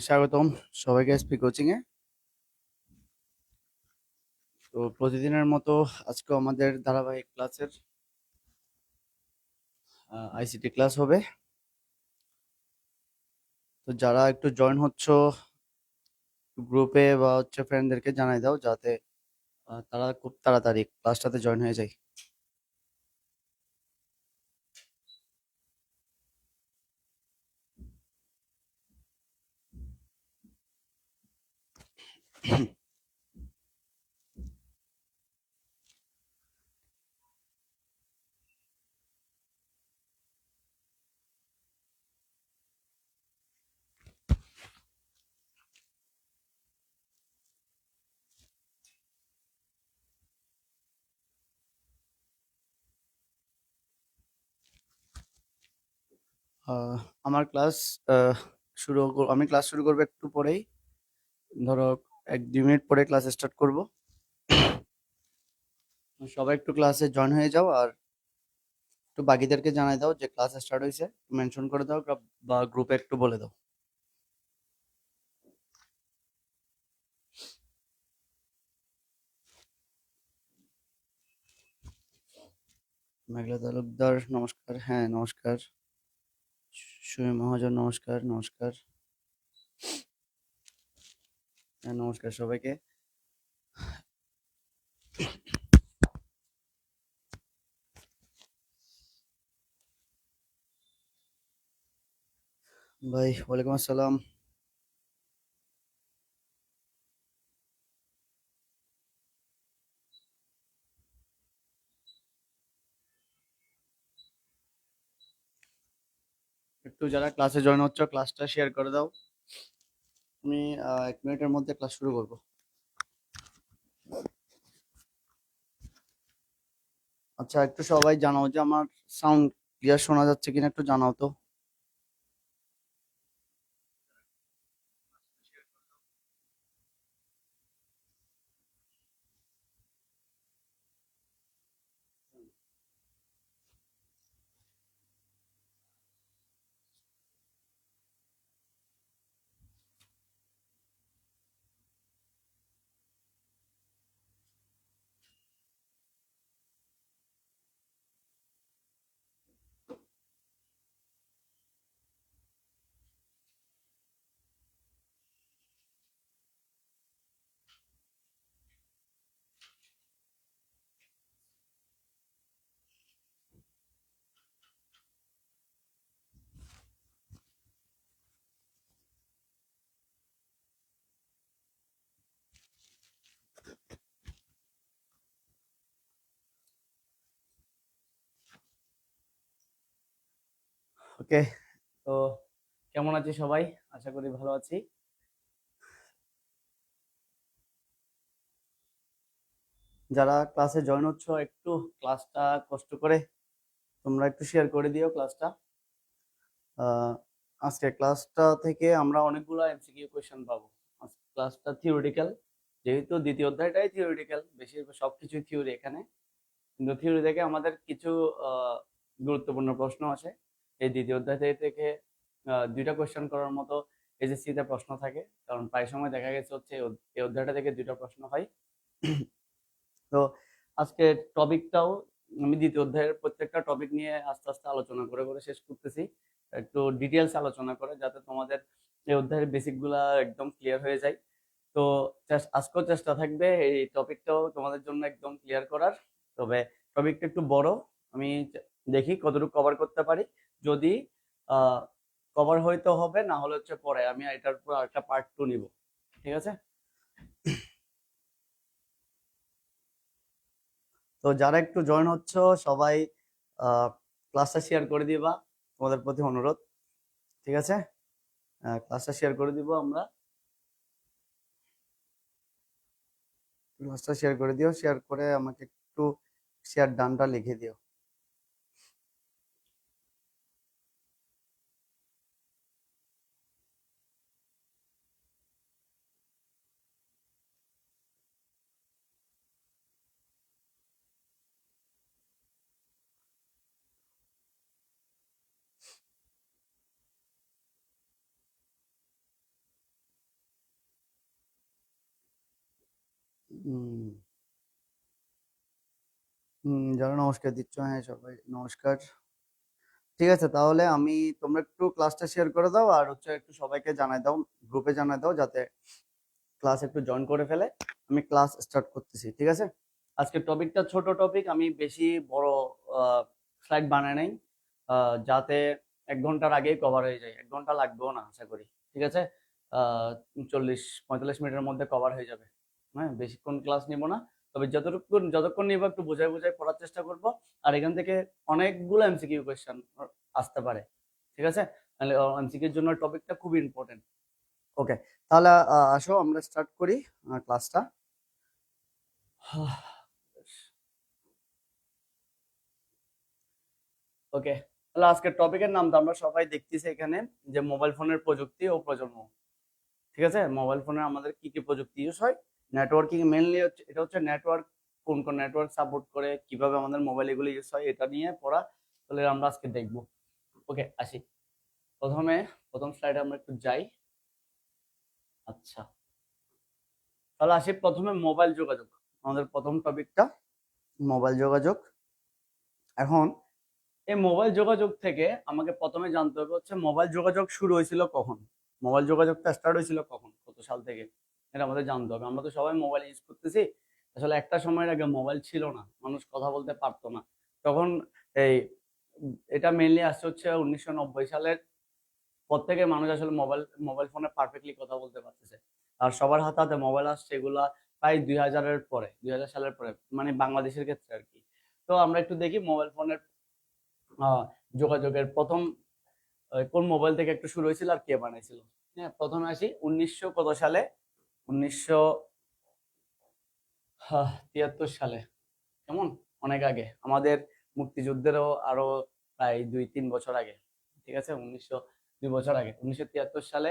স্বাগতম সবাইকে SP coaching এ। তো প্রতিদিনের মতো আজকে আমাদের ধারাবাহিক ক্লাসের আইসিটি ক্লাস হবে। তো যারা একটু জয়েন হচ্ছ গ্রুপে বা হচ্ছে ফ্রেন্ডদেরকে জানাই দাও, যাতে তারা খুব তাড়াতাড়ি ক্লাসটাতে জয়েন হয়ে যায়। আহ, আমার ক্লাস আমি ক্লাস শুরু করবো একটু পরেই, ধরো 1-2 মিনিট পরে ক্লাস স্টার্ট করব। সবাই একটু ক্লাসে জয়েন হয়ে যাও, আর একটু বাকিদেরকে জানাই দাও যে ক্লাস স্টার্ট হয়েছে, মেনশন করে দাও বা গ্রুপে একটু বলে দাও। মেঘলা তালুকদার নমস্কার। হ্যাঁ, নমস্কার। সুমি মহাজন নমস্কার। নমস্কার। হ্যাঁ, নমস্কার সবাইকে। ভাই ওয়ালাইকুম আসসালাম। একটু যারা ক্লাসে জয়েন হচ্ছ ক্লাসটা শেয়ার করে দাও। আমি 1 মিনিটের মধ্যে ক্লাস শুরু করব। আচ্ছা, একটু সবাই জানাও যে আমার সাউন্ড ক্লিয়ার শোনা যাচ্ছে কিনা, একটু জানাও তো। ওকে। তো কেমন আছি সবাই? আশা করি ভালো আছি। যারা ক্লাসে জয়েন হচ্ছ একটু ক্লাসটা কষ্ট করে তোমরা একটু শেয়ার করে দিও ক্লাসটা। আহ, আজকে ক্লাসটা থেকে আমরা অনেকগুলো এমসিকিউ কোয়েশ্চেন পাবো। আজকে ক্লাসটা থিওরিটিক্যাল, যেহেতু দ্বিতীয় অধ্যায়টাই থিওরিটিক্যাল, বেশিরভাগ সবকিছুই থিওরি এখানে। কিন্তু থিওরি থেকে আমাদের কিছু আহ, গুরুত্বপূর্ণ প্রশ্ন আছে। এই দ্বিতীয় অধ্যায় থেকে 2টা কোয়েশ্চেন করার মতো এসএসসি তে প্রশ্ন থাকে, কারণ প্রায় সময় দেখা গেছে হচ্ছে এই অধ্যায়টা থেকে 2টা প্রশ্ন হয়। তো আজকে টপিকটাও আমি দ্বিতীয় অধ্যায়ের প্রত্যেকটা টপিক নিয়ে আস্তে আস্তে আলোচনা করে করে শেষ করতেছি, একটু ডিটেলস আলোচনা করে, যাতে তোমাদের এই অধ্যায়ের বেসিক গুলা একদম ক্লিয়ার হয়ে যায়। তো আজকেও চেষ্টা থাকবে এই টপিকটাও তোমাদের জন্য একদম ক্লিয়ার করার। তবে টপিকটা একটু বড়, আমি দেখি কতটুকু কভার করতে পারি। যদি কভার হইতে হবে, না হলে হচ্ছে পরে আমি এটার উপর একটা পার্ট 2 নিব। ঠিক আছে? তো যারা একটু জয়েন হচ্ছ সবাই ক্লাসটা শেয়ার করে দিবা, তোমাদের প্রতি অনুরোধ। ঠিক আছে? ক্লাসটা শেয়ার করে দিব আমরা। ক্লাসটা শেয়ার করে দিও, শেয়ার করে আমাকে একটু শেয়ার ডানটা লিখে দিও। যারা নমস্কার দিচ্ছ, হ্যাঁ সবাই নমস্কার। ঠিক আছে, তাহলে আমি, তোমরা একটু ক্লাসটা শেয়ার করে দাও, আর হচ্ছে একটু সবাইকে জানাই দাও, গ্রুপে জানাই দাও, যাতে ক্লাস একটু জয়েন করে ফেলে। আমি ক্লাস স্টার্ট করতেছি। ঠিক আছে? আজকের টপিকটা ছোট টপিক, আমি বেশি বড় স্লাইড বানাই নাই, যাতে 1 ঘন্টার আগেই কভার হয়ে যায়। 1 ঘন্টা লাগবেও না আশা করি। ঠিক আছে? 40-45 মিনিটের মধ্যে কভার হয়ে যাবে। হ্যাঁ, বেশিক্ষণ ক্লাস নিব না। তবে যতক্ষণ নিব একটু বোঝাই বোঝাই পড়ার চেষ্টা করব। আর এখান থেকে অনেকগুলো এমসিকিউ কোয়েশ্চেন আসতে পারে। ঠিক আছে? এমসিকিউর জন্য টপিকটা খুব ইম্পর্টেন্ট। ওকে, তাহলে আসো আমরা স্টার্ট করি ক্লাসটা। ওকে, তাহলে আজকের টপিকের নাম তো আমরা সবাই দেখতেছি এখানে, যে মোবাইল ফোনের প্রযুক্তি ও প্রজন্ম। ঠিক আছে? মোবাইল ফোনে আমাদের কি কি প্রযুক্তি ইউজ হয়, নেটওয়ার্কিং মেইনলি হচ্ছে, এটা হচ্ছে নেটওয়ার্ক, কোন কোন নেটওয়ার্ক সাপোর্ট করে, কিভাবে আমাদের মোবাইল এগুলো ইউজ হয়, এটা নিয়ে পড়া। তাহলে আমরা আজকে দেখব। ওকে, আসি। প্রথম স্লাইডে আমরা একটু যাই। আচ্ছা, তাহলে আসি প্রথমে মোবাইল যোগাযোগ। আমাদের প্রথম টপিকটা মোবাইল যোগাযোগ। এখন এই মোবাইল যোগাযোগ থেকে আমাকে প্রথমে জানতে হবে হচ্ছে মোবাইল যোগাযোগ শুরু হয়েছিল কখন, মোবাইল যোগাযোগটা স্টার্ট হয়েছিল কখন, কত সাল থেকে, এটা আমাদের জানতে হবে। আমরা তো সবাই মোবাইল ইউজ করতেছি, আসলে একটা সময়ের আগে মোবাইল ছিল না, মানুষ কথা বলতে পারতো না তখন। এই এটা মেইনলি আসছে হচ্ছে 1990 সালের পর থেকে মানুষ আসলে মোবাইল ফোনে পারফেক্টলি কথা বলতে পারতেছে। আর সবার হাতে হাতে মোবাইল আসছে এগুলা প্রায় 2000-এর পরে, 2000 সালের পরে, মানে বাংলাদেশের ক্ষেত্রে আর কি। তো আমরা একটু দেখি মোবাইল ফোনের যোগাযোগের প্রথম কোন মোবাইল থেকে একটু শুরু হয়েছিল আর কে বানাইছিল। হ্যাঁ, প্রথমে আসি 1900 কত সালে, 1973 সালে। কেমন, অনেক আগে, আমাদের মুক্তিযুদ্ধেরও আরো প্রায় 2-3 বছর আগে। ঠিক আছে? 2 বছর আগে, 1973 সালে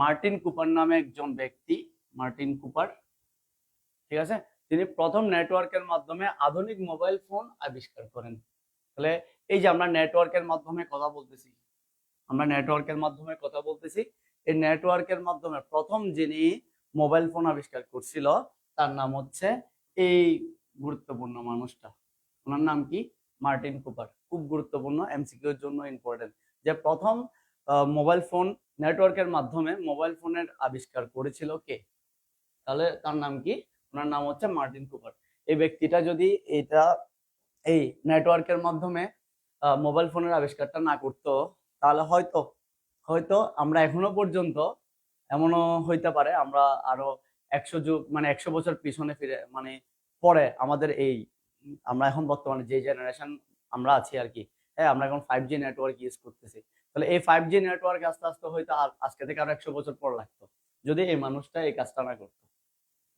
মার্টিন কুপার নামে একজন ব্যক্তি, মার্টিন কুপার, ঠিক আছে, তিনি প্রথম নেটওয়ার্কের মাধ্যমে আধুনিক মোবাইল ফোন আবিষ্কার করেন। তাহলে এই যে আমরা নেটওয়ার্কের মাধ্যমে কথা বলতেছি, এই নেটওয়ার্কের মাধ্যমে প্রথম যিনি মোবাইল ফোন আবিষ্কার করছিল তার নাম হচ্ছে এই গুরুত্বপূর্ণ মানুষটা। ওনার নাম কি? Martin Cooper. খুব গুরুত্বপূর্ণ, এমসিকিউর জন্য ইম্পর্টেন্ট, যে প্রথম মোবাইল ফোন নেটওয়ার্কের মাধ্যমে মোবাইল ফোনের আবিষ্কার করেছিল কে? তাহলে তার নাম কি? ওনার নাম হচ্ছে মার্টিন কুপার। এই ব্যক্তিটা যদি এই নেটওয়ার্কের মাধ্যমে মোবাইল ফোনের আবিষ্কারটা না করতো, তাহলে হয়তো হয়তো আমরা এখনো পর্যন্ত, এমনও হইতে পারে আমরা আরো 100 যুগ, মানে 100 বছর পিছনে ফিরে, মানে পরে আমাদের এই, আমরা এখন বর্তমানে যে জেনারেশন আমরা আছি আর কি, হ্যাঁ, আমরা এখন 5G নেটওয়ার্ক ইউজ করতেছি। তাহলে এই 5G নেটওয়ার্ক আস্তে আস্তে হয়তো আজকে থেকে আরো 100 বছর পর লাগতো, যদি এই মানুষটা এই কাজটা না করতো।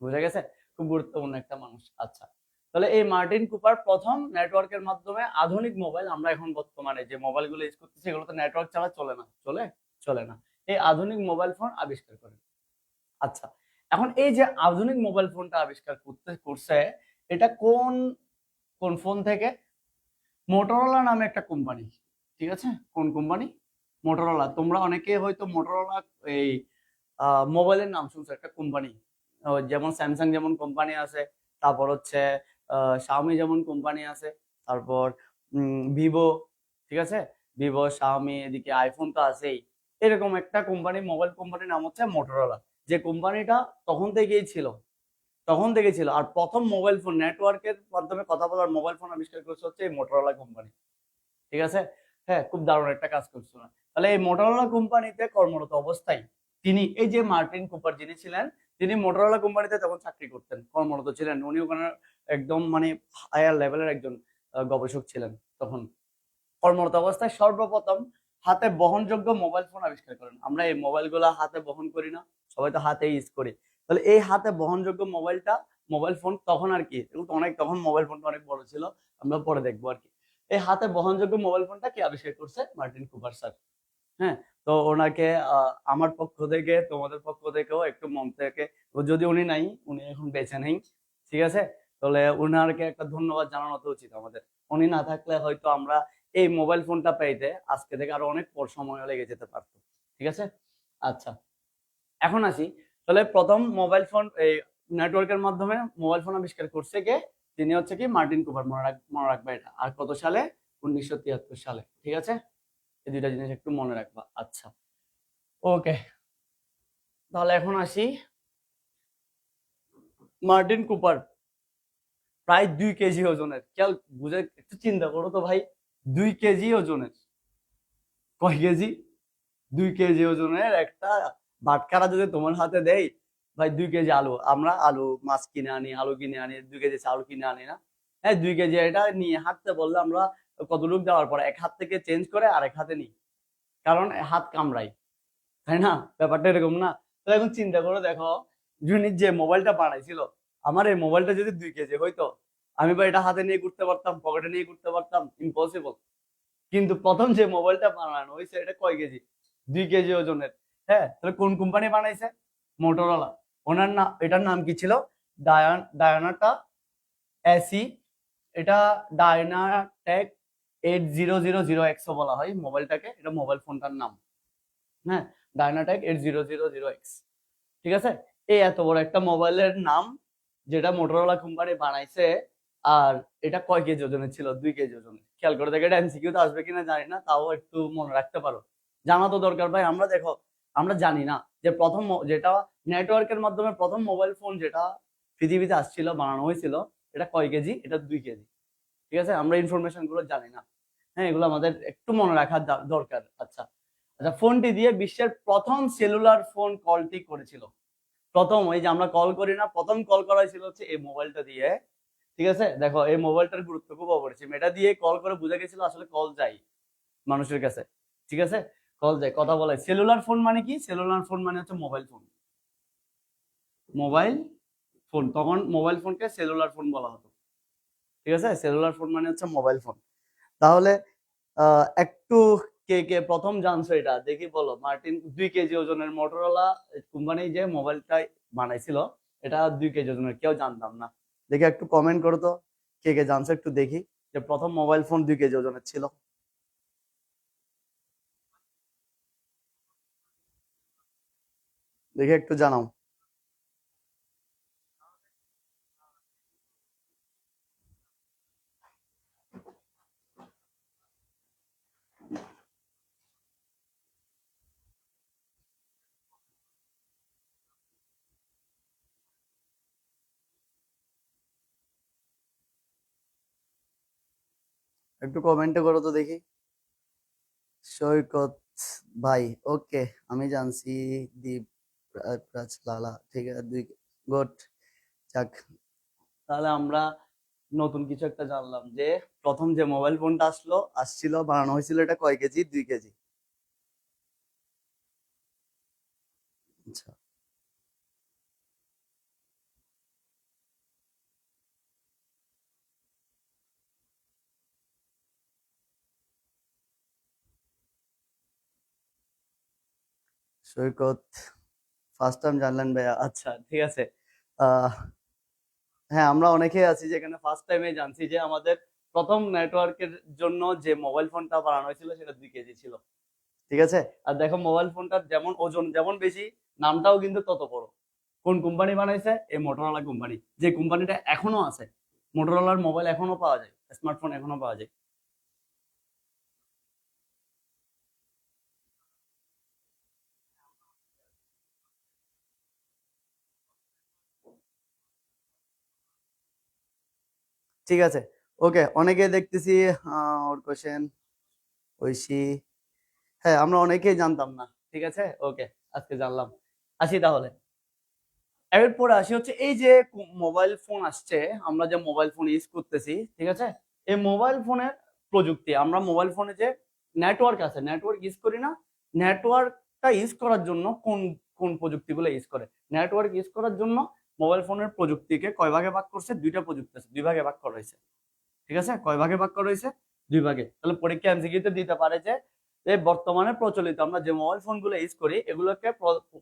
বুঝা গেছে? খুব গুরুত্বপূর্ণ একটা মানুষ। আচ্ছা, তাহলে এই মার্টিন কুপার প্রথম নেটওয়ার্কের মাধ্যমে আধুনিক মোবাইল, আমরা এখন বর্তমানে যে মোবাইলগুলো ইউজ করতেছি এগুলো তো নেটওয়ার্ক ছাড়া চলে না, চলে না, এই আধুনিক মোবাইল ফোন আবিষ্কার করেন। আচ্ছা, এখন এই যে আধুনিক মোবাইল ফোনটা আবিষ্কার করছে, এটা কোন কোন ফোন থেকে? মোটরোলা নামে একটা কোম্পানি। ঠিক আছে? কোন কোম্পানি? মোটরোলা। তোমরা অনেকে হয়তো মোটরোলা এই মোবাইলের নাম শুনছো, একটা কোম্পানি, যেমন স্যামসাং যেমন কোম্পানি আছে, তারপর হচ্ছে শাওমি যেমন কোম্পানি আছে, তারপর ভিভো, ঠিক আছে, ভিভো, শাওমি, এদিকে আইফোন তো আছেই। এরকম একটা কোম্পানি, মোবাইল কোম্পানির নাম হচ্ছে মোটরোলা, যে কোম্পানিটা তখন থেকেই ছিল, তখন থেকে ছিল। আর প্রথম মোবাইল ফোন, নেটওয়ার্কের মাধ্যমে কথা বলার মোবাইল ফোন আবিষ্কার করছে হচ্ছে এই মোটরোলা কোম্পানি। ঠিক আছে, হ্যাঁ, খুব দারুণ একটা কাজ করছিল। তাহলে এই মোটরোলা কোম্পানিতে কর্মরত অবস্থায় তিনি, এই যে মার্টিন কুপার যিনি ছিলেন, তিনি মোটরোলা কোম্পানিতে তখন চাকরি করতেন, কর্মরত ছিলেন। উনি ওখানে একদম মানে হায়ার লেভেলের একজন গবেষক ছিলেন তখন। কর্মরত অবস্থায় সর্বপ্রথম হাতে বহনযোগ্য মোবাইল ফোন আবিষ্কার করেন। আমরা এই মোবাইলগুলো হাতে বহন করি না, সবাই তো হাতে ইউজ করি। তাহলে এই হাতে বহনযোগ্য মোবাইল ফোন তখন আর কি, তখন মোবাইল ফোনটা অনেক বড় ছিল, আমরা পরে দেখবো আর কি। এই হাতে বহনযোগ্য মোবাইল ফোনটা কে আবিষ্কার করছে? Martin Cooper sir. হ্যাঁ, তো ওনাকে আমার পক্ষ থেকে, তোমাদের পক্ষ থেকেও একটু মন থেকে, যদি উনি নাই, উনি এখন বেঁচে নেই, ঠিক আছে, তাহলে উনারকে একটা ধন্যবাদ জানানো তো উচিত আমাদের। উনি না থাকলে হয়তো আমরা এই মোবাইল ফোনটা পেতে আজকে থেকে আরো অনেক পর সময় লেগে যেতে পারতো। ঠিক আছে, আচ্ছা, এখন আসি। তাহলে প্রথম মোবাইল ফোন, এই নেটওয়ার্কের মাধ্যমে মোবাইল ফোন আবিষ্কার করছে কে? তিনি হচ্ছে কি মার্টিন কুপার। মনে রাখবা এটা। আর কত সালে? 1973 সালে। ঠিক আছে, এই দুইটা জিনিস একটু মনে রাখবা। আচ্ছা, ওকে, তাহলে এখন আসি। মার্টিন কুপার প্রায় 2 কেজি ওজনের, খেয়াল বুঝে একটু চিন্তা করো তো ভাই, 2 কেজি ওজনের। কয় কেজি? 2 কেজি ওজনের একটা বাটখারা যদি তোমার হাতে দেয়, ভাই 2 কেজি আলু, আমরা আলু মাছ কিনে আনি, আলু কিনে আনি, 2 কেজি চাউল কিনে আনি না? হ্যাঁ, 2 কেজি এটা নিয়ে হাঁটতে বললে আমরা কতটুক দেওয়ার পর এক হাত থেকে চেঞ্জ করে আরেক হাতে নিই, কারণ হাত কামড়াই, তাই না? ব্যাপারটা এরকম না? তো এখন চিন্তা করে দেখো, যিনি যে মোবাইলটা বানাইছিল, আমার এই মোবাইলটা যদি 2 কেজি হইতো, আমি বা এটা হাতে নিয়ে ঘুরতে পারতাম, পকেটে নিয়ে ঘুরতে পারতাম? ইম্পসিবল। কিন্তু প্রথম যে মোবাইলটা বানানো হয়েছে এটা কয় কেজি? 2 কেজি ওজনের। হ্যাঁ, তাহলে কোন কোম্পানি বানাইছে? মোটরোলা। ওনার নাম, এটার নাম কি ছিল? ডায়নাটা এসি। এটা ডায়নাটেক 80000X বলা হয় মোবাইলটাকে, এটা মোবাইল ফোনটার নাম। হ্যাঁ, ডায়নাটেক 80000X। ঠিক আছে, এই এত বড় একটা মোবাইলের নাম যেটা মোটরোলা কোম্পানি বানাইছে, আর এটা কয় কেজি ওজনের ছিল? 2 কেজি ওজনের। খেয়াল করে দেখো, এটা এমসিকিউ তো আসবে কিনা জানি না, তাও একটু মনে রাখতে পারো, জানা তো দরকার ভাই। আমরা দেখো, আমরা জানি না যে প্রথম যেটা নেটওয়ার্কের মাধ্যমে প্রথম মোবাইল ফোন যেটা পৃথিবীতে আসছিল, বানানো হয়েছিল, এটা কয় কেজি? এটা 2 কেজি। ঠিক আছে, আমরা ইনফরমেশন গুলো জানি না। হ্যাঁ, এগুলো আমাদের একটু মনে রাখা দরকার। আচ্ছা আচ্ছা, ফোনটি দিয়ে বিশ্বের প্রথম সেলুলার ফোন কলটি করেছিল। প্রথম, ওই যে আমরা কল করি না, প্রথম কল করা হয়েছিল হচ্ছে এই মোবাইলটা দিয়ে। ঠিক আছে, দেখো এই মোবাইলটার গুরুত্ব খুব অপরিসীম। এটা দিয়ে কল করে বোঝা গেছিল আসলে কল যাই মানুষের কাছে। ঠিক আছে, কল যায়, কথা বলে। সেলুলার ফোন মানে কি? সেলুলার ফোন মানে হচ্ছে মোবাইল ফোন। মোবাইল ফোন, তখন মোবাইল ফোনকে সেলুলার ফোন বলা হতো। ঠিক আছে, সেলুলার ফোন মানে হচ্ছে মোবাইল ফোন। তাহলে একটু কে কে প্রথম জানছো এটা দেখি বলো। মার্টিন 2 কেজি ওজনের মোটরোলা কোম্পানি যে মোবাইলটা বানাইছিল, এটা 2 কেজি ওজনের, কেউ জানতাম না। দেখি একটু কমেন্ট করো তো, কে কে জানছো একটু দেখি, যে প্রথম মোবাইল ফোন 2 কেজি ওজনের ছিল। দেখি একটু জানাও। একটু কমেন্টে করো তো দেখি। সৈকত ভাই, ওকে, আমি জানছি। দীপ লালা, ঠিক আছে, গুড। যাক, তাহলে আমরা নতুন কিছু একটা জানলাম, যে প্রথম যে মোবাইল ফোনটা আসছিল, বানানো হয়েছিল, এটা কয় কেজি? 2 কেজি। আচ্ছা, সৈকত ফার্স্ট টাইম জানলেন ভাইয়া? আচ্ছা, ঠিক আছে। আহ হ্যাঁ, আমরা অনেকেই আছি যেখানে ফার্স্ট টাইমে জানছি যে আমাদের প্রথম নেটওয়ার্কের জন্য যে মোবাইল ফোনটা বানানো হয়েছিল সেটা 2 কেজি ছিল। ঠিক আছে, আর দেখো মোবাইল ফোনটার যেমন ওজন যেমন বেশি, নামটাও কিন্তু তত বড়। কোন কোম্পানি বানাইছে? এই মোটরোলা কোম্পানি, যে কোম্পানিটা এখনো আছে। মোটরোলার মোবাইল এখনো পাওয়া যায়, স্মার্টফোন এখনো পাওয়া যায়। ঠিক আছে, ওকে। অনেকে দেখতেছি ওর কোশ্চেন ঐশী, হ্যাঁ আমরা অনেকেই জানতাম না, ঠিক আছে, ওকে, আজকে জানলাম। আসি তাহলে, এরপরে আসি হচ্ছে এই যে মোবাইল ফোন আসছে, আমরা যে মোবাইল ফোন ইউজ করতেছি, ঠিক আছে, এই মোবাইল ফোনের প্রযুক্তি, আমরা মোবাইল ফোনে যে নেটওয়ার্ক আছে, নেটওয়ার্ক ইউজ করি না, নেটওয়ার্কটা ইউজ করার জন্য কোন কোন প্রযুক্তিগুলো ইউজ করে? নেটওয়ার্ক ইউজ করার জন্য মোবাইল ফোনের প্রযুক্তিকে কয় ভাগে ভাগ করছে? দুইটা প্রযুক্তি আছে, দুই ভাগে ভাগ করা হয়েছে, ঠিক আছে, কয় ভাগে ভাগ করা হয়েছে? দুই ভাগে। তাহলে পরীক্ষা এমসিকিউতে দিতে পারে যে এই বর্তমানে প্রচলিত আমরা যে মোবাইল ফোনগুলো ইউজ করি এগুলোকে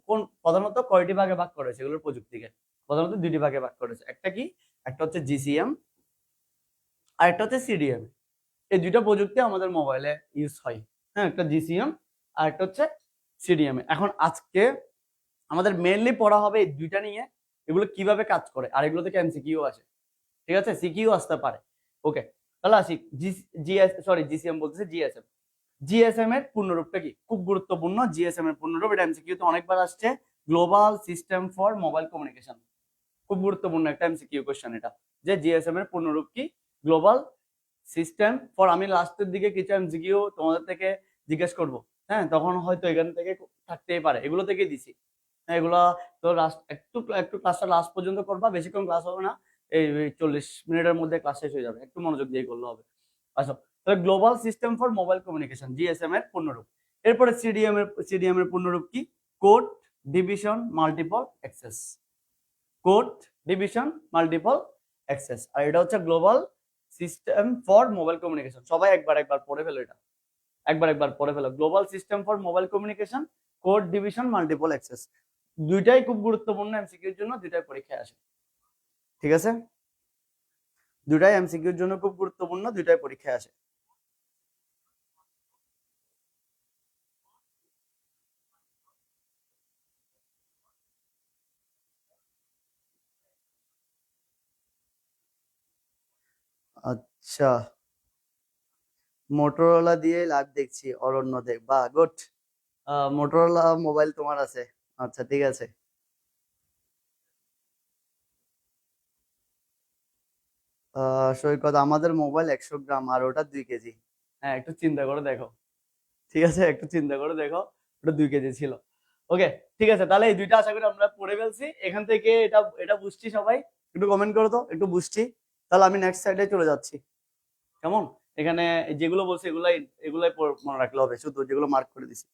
কোন প্রধানত কয়টি ভাগে ভাগ করেছে? এগুলোর প্রযুক্তিকে প্রধানত দুইটি ভাগে ভাগ করেছে। একটা কি? একটা হচ্ছে জিসিএম আর একটা হচ্ছে সিডিএম। এই দুইটা প্রযুক্তি আমাদের মোবাইলে ইউজ হয়, হ্যাঁ, একটা জিসিএম আর একটা হচ্ছে সিডিএম। এখন আজকে আমাদের মেইনলি পড়া হবে এই দুইটা নিয়ে, এগুলো কিভাবে কাজ করে, আর এগুলো থেকে এমসিকিউ আসে, ঠিক আছে, সিকিউ আসতে পারে। ওকে, তাহলে আসি জিসিএম বলতেছে জিএসএম। জিএসএম এর পূর্ণরূপটা কি? খুব গুরুত্বপূর্ণ, জিএসএম এর পূর্ণরূপ, এটা এমসিকিউ তে অনেকবার আসছে, global system for mobile communication. খুব গুরুত্বপূর্ণ একটা এমসিকিউ কোশ্চেন এটা, যে জিএসএম এর পূর্ণরূপ কি? Global system for. আমি লাস্টের দিকে কিছু এমসিকিউ তোমাদের থেকে জিজ্ঞেস করব, হ্যাঁ, তখন হয়তো এখান থেকে থাকতেই পারে, এগুলো থেকে দিছি, হ্যাঁ, এগুলো তো লাস্ট একটু একটু ক্লাসটা লাস্ট পর্যন্ত করবা, বেশিক্ষণ ক্লাস হবে না, এই 40 মিনিটের মধ্যে ক্লাস শেষ হয়ে যাবে, একটু মনোযোগ দিয়ে করলে হবে। আচ্ছা, তাহলে global system for mobile communication, GSM এর পূর্ণরূপ। এরপরে সিডিএম এর পূর্ণরূপ কি? Code division multiple access. Code division multiple access, আর এটা হচ্ছে global system for mobile communication. সবাই একবার একবার পড়ে ফেলো, এটা একবার একবার পড়ে ফেলো, global system for mobile communication, code division multiple access. দুইটাই খুব গুরুত্বপূর্ণ এমসিকিউর জন্য, দুইটাই পরীক্ষায় আসে, ঠিক আছে, দুইটাই এমসিকিউর জন্য খুব গুরুত্বপূর্ণ, দুইটাই পরীক্ষায় আসে। আচ্ছা, মোটরোলা দিয়ে লাইভ দেখছি, অরণ্য দেব, বা গুড, মোটরোলা মোবাইল তোমার আছে, আচ্ছা ঠিক আছে। সৈকত, আমাদের মোবাইল 100 গ্রাম আর ওটা 2 কেজি। হ্যাঁ, একটু চিন্তা করে দেখো, ঠিক আছে, একটু চিন্তা করে দেখো, ওটা 2 কেজি ছিল। ওকে, ঠিক আছে, তাহলে এই দুইটা আশা করি আমরা পড়ে ফেলছি এখান থেকে, এটা এটা বুঝছি সবাই, একটু কমেন্ট করো তো একটু বুঝছি। তাহলে আমি নেক্সট সাইডে চলে যাচ্ছি, কেমন? এখানে যেগুলো বলছি এগুলাই এগুলাই মনে রাখলে হবে, শুধু যেগুলো মার্ক করে দিছি।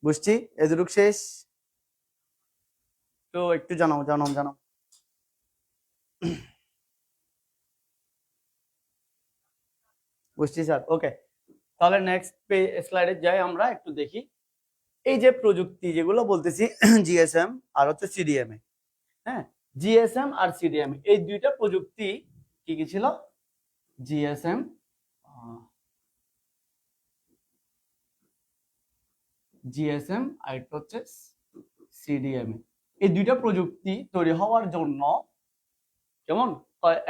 বুঝছি, এদুরুক শেষ, তো একটু জানাও জানাও জানাও। বুঝছি স্যার, ওকে। তাহলে নেক্সট স্লাইডে যাই, আমরা একটু দেখি এই যে প্রযুক্তি যেগুলো বলতেছি, জিএসএম আর হচ্ছে সিডিএম এ, হ্যাঁ, জিএসএম আর সিডিএম এই দুইটা প্রযুক্তি কি কি ছিল? জিএসএম জিএসএম আর একটা হচ্ছে সিডিএম। এই দুইটা প্রযুক্তি তৈরি হওয়ার জন্য কেমন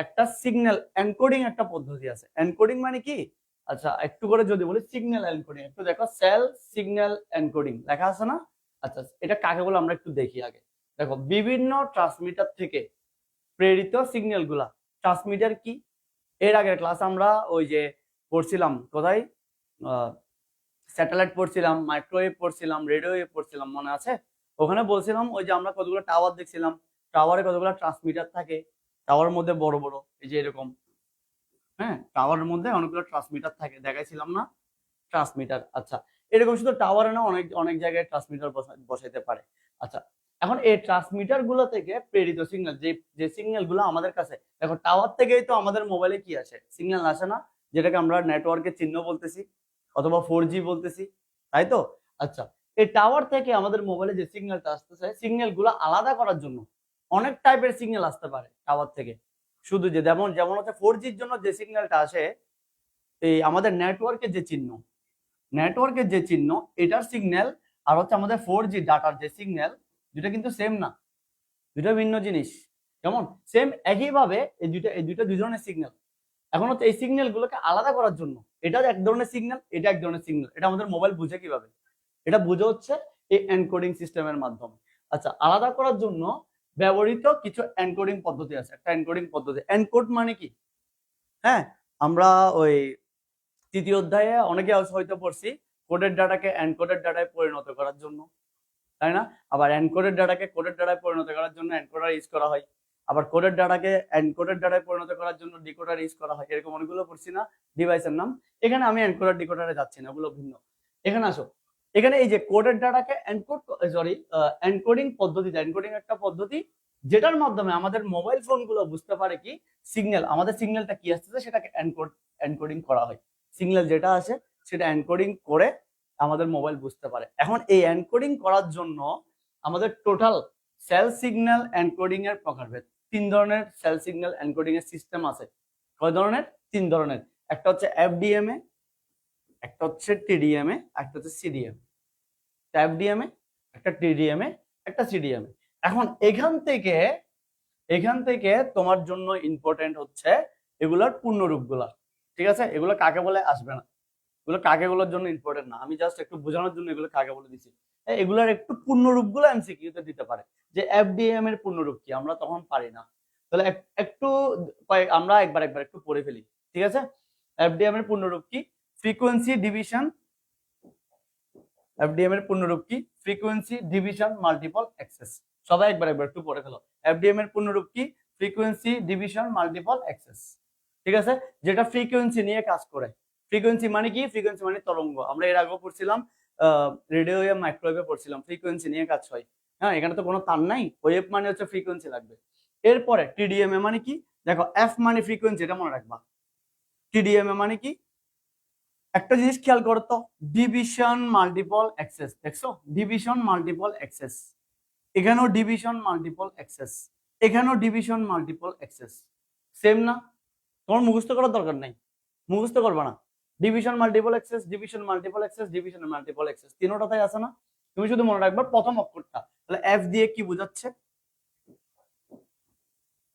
একটা সিগন্যাল এনকোডিং একটা পদ্ধতি আছে। এনকোডিং মানে কি? আচ্ছা, একটু করে যদি বলি সিগন্যাল এনকোডিং, একটু দেখো, সেল সিগন্যাল এনকোডিং লেখা আছে না? আচ্ছা, এটা কাকে বলে আমরা একটু দেখি আগে। দেখো, বিভিন্ন ট্রান্সমিটার থেকে প্রেরিত সিগন্যাল গুলা, ট্রান্সমিটার কি? এর আগের ক্লাস আমরা ওই যে পড়ছিলাম কোথায়, স্যাটেলাইট পড়ছিলাম, মাইক্রোওয়েভ পড়ছিলাম, রেডিও ওয়েভ পড়ছিলাম, মনে আছে? ওখানে বলছিলাম ওই যে আমরা কতগুলো টাওয়ার দেখছিলাম, টাওয়ারে কতগুলো ট্রান্সমিটার থাকে, টাওয়ারের মধ্যে বড় বড় এই যে এরকম, হ্যাঁ, টাওয়ারের মধ্যে অনেকগুলো ট্রান্সমিটার থাকে, দেখাইছিলাম না ট্রান্সমিটার? আচ্ছা, এরকম শুধু টাওয়ারে না, অনেক অনেক জায়গায় ট্রান্সমিটার বসাইতে পারে। আচ্ছা, এখন এই ট্রান্সমিটার গুলো থেকে প্রেরিত সিগন্যাল, যে যে সিগন্যাল গুলো আমাদের কাছে, দেখো টাওয়ার থেকেই তো আমাদের মোবাইলে কি আসে? সিগন্যাল আসে না, যেটাকে আমরা নেটওয়ার্কের চিহ্ন বলতেছি অথবা 4G বলতেছি, তাই তো? আচ্ছা, এই টাওয়ার থেকে আমাদের মোবাইলে যে সিগন্যালটা আসতেছে, সিগন্যাল গুলো আলাদা করার জন্য অনেক টাইপের সিগন্যাল আসতে পারে টাওয়ার থেকে। শুধু যে যেমন যেমন হচ্ছে 4Gর জন্য যে সিগন্যালটা আসে, এই আমাদের নেটওয়ার্কের যে চিহ্ন, নেটওয়ার্কের যে চিহ্ন, এটার সিগন্যাল আর হচ্ছে আমাদের 4G ডাটার যে সিগন্যাল, দুটা কিন্তু সেম না, দুটো ভিন্ন জিনিস। কেমন? সেম একইভাবে এই দুইটা দুই ধরনের সিগন্যাল। এখন হচ্ছে এই সিগন্যাল গুলোকে আলাদা করার জন্য, এটা এক ধরনের সিগন্যাল, এটা এক ধরনের সিগন্যাল, এটা আমাদের মোবাইল বুঝে কিভাবে? এটা বুঝে হচ্ছে এই এনকোডিং সিস্টেমের মাধ্যমে। আচ্ছা, আলাদা করার জন্য ব্যবহৃত কিছু এনকোডিং পদ্ধতি আছে। একটা এনকোডিং পদ্ধতি, এনকোড মানে কি? হ্যাঁ, আমরা ওই তৃতীয় অধ্যায়ে অনেকে হয়তো পড়ছি কোডের ডাটাকে এনকোডেড ডাটায় পরিণত করার জন্য, তাই না? আবার এনকোডেড ডাটাকে কোডেড ডাটায় পরিণত করার জন্য এনকোডার ইউজ করা হয়, আবার কোডেড ডাটাকে এনকোডেড ডাটায় পরিণত করার জন্য ডিকোডার ইউজ করা হয়। এরকম অনেকগুলো পড়ছি না ডিভাইসের নাম। এখানে আমি এনকোডার ডিকোডারে যাচ্ছি না, ওগুলো ভিন্ন। এখানে আসো, এখানে এই যে কোডেড ডাটাকে এনকোডিং পদ্ধতিতে, এনকোডিং একটা পদ্ধতি যেটার মাধ্যমে আমাদের মোবাইল ফোনগুলো বুঝতে পারে কি সিগন্যাল, আমাদের সিগন্যালটা কি আসছে সেটাকে এনকোডিং করা হয়। সিগন্যাল যেটা আসে সেটা এনকোডিং করে আমাদের মোবাইল বুঝতে পারে। এখন এই এনকোডিং করার জন্য আমাদের টোটাল সেল সিগন্যাল এনকোডিং এর প্রকারভেদ, 3 ধরনের সেল সিগন্যাল এনকোডিং এর সিস্টেম আছে। কয় ধরনের? 3 ধরনের। একটা হচ্ছে এফডিএমএ, একটা হচ্ছে টিডিএমএ, একটা হচ্ছে সিডিএম। এফডিএমএ, একটা টিডিএমএ, একটা সিডিএমএ। এখন এখান থেকে তোমার জন্য ইম্পর্টেন্ট হচ্ছে এগুলার পূর্ণরূপগুলা। ঠিক আছে, এগুলো কাকে বলে আসবে না, এগুলো কাকে বলার জন্য ইম্পর্টেন্ট না, আমি জাস্ট একটু বোঝানোর জন্য এগুলো কাকে বলে দিছি। এগুলার একটু পূর্ণরূপগুলো এমসিকিউতে দিতে পারে, যে এফডিএম এর পূর্ণরূপ কি, আমরা তখন পারি না। তাহলে একটু আমরা একবার একটু পড়ে ফেলি। ঠিক আছে, এফডিএম এর পূর্ণরূপ কি? Frequency division. এফডিএম এর পূর্ণরূপ কি? Frequency division multiple access. সবাই একবার একটু পড়ে ফেলো। এফডিএম এর পূর্ণরূপ কি? Frequency division multiple access. ঠিক আছে, যেটা ফ্রিকোয়েন্সি নিয়ে কাজ করে। ফ্রিকোয়েন্সি মানে কি? ফ্রিকোয়েন্সি মানে তরঙ্গ। আমরা এর আগেও পড়ছিলাম, রেডিও ওয়েভ, মাইক্রোওয়েভে পড়ছিলাম, ফ্রিকোয়েন্সি নিয়ে কাজ হয়। হ্যাঁ, এখানে তো কোনো তার নাই, ওয়েভ মানে হচ্ছে ফ্রিকোয়েন্সি লাগবে। এরপরে টিডিএমএ মানে কি? দেখো, এফ মানে ফ্রিকোয়েন্সি, এটা মনে রাখবা। টিডিএমএ মানে কি? একটা জিনিস খেয়াল করো তো, ডিভিশন মাল্টিপল অ্যাক্সেস। দেখছো, ডিভিশন মাল্টিপল অ্যাক্সেস, এখানেও ডিভিশন মাল্টিপল অ্যাক্সেস, এখানেও ডিভিশন মাল্টিপল অ্যাক্সেস। সেম না? তোমার মুখস্থ করার দরকার নাই, মুখস্থ করবা না। Division multiple access, division multiple access, division multiple access, তিনটাতেই আছে না? তুমি শুধু মনে রাখবা প্রথম অক্ষরটা। তাহলে এফ দিয়ে কি বোঝাচ্ছে?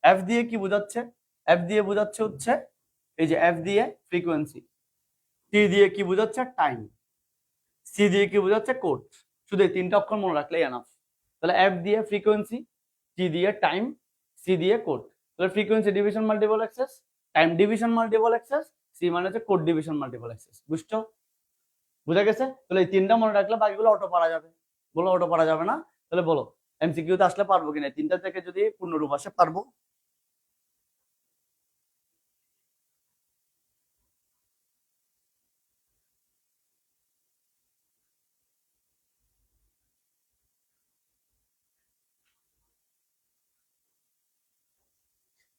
এফ দিয়ে কি বোঝাচ্ছে? এফ দিয়ে বোঝাচ্ছে হচ্ছে এই যে এফ দিয়ে ফ্রিকোয়েন্সি, টি দিয়ে কি বোঝাচ্ছে? টাইম, সি দিয়ে কি বোঝাচ্ছে? কোড। শুধু এই 3টা অক্ষর মনে রাখলেই এনাফ। তাহলে এফ দিয়ে ফ্রিকোয়েন্সি, টি দিয়ে টাইম, সি দিয়ে কোড। তাহলে frequency division multiple access, time division multiple access, C মানে হচ্ছে কোড ডিভিশন মাল্টিপল অ্যাক্সেস। বুঝছো? বুঝা গেছে? তাহলে এই 3টা মনে রাখলে বাকিগুলো অটো পারা যাবে। বলো, অটো পারা যাবে না? তাহলে বলো এমসিকিউ তে আসলে পারবো কিনা? 3টা থেকে যদি পূর্ণরূপ আসে পারবো।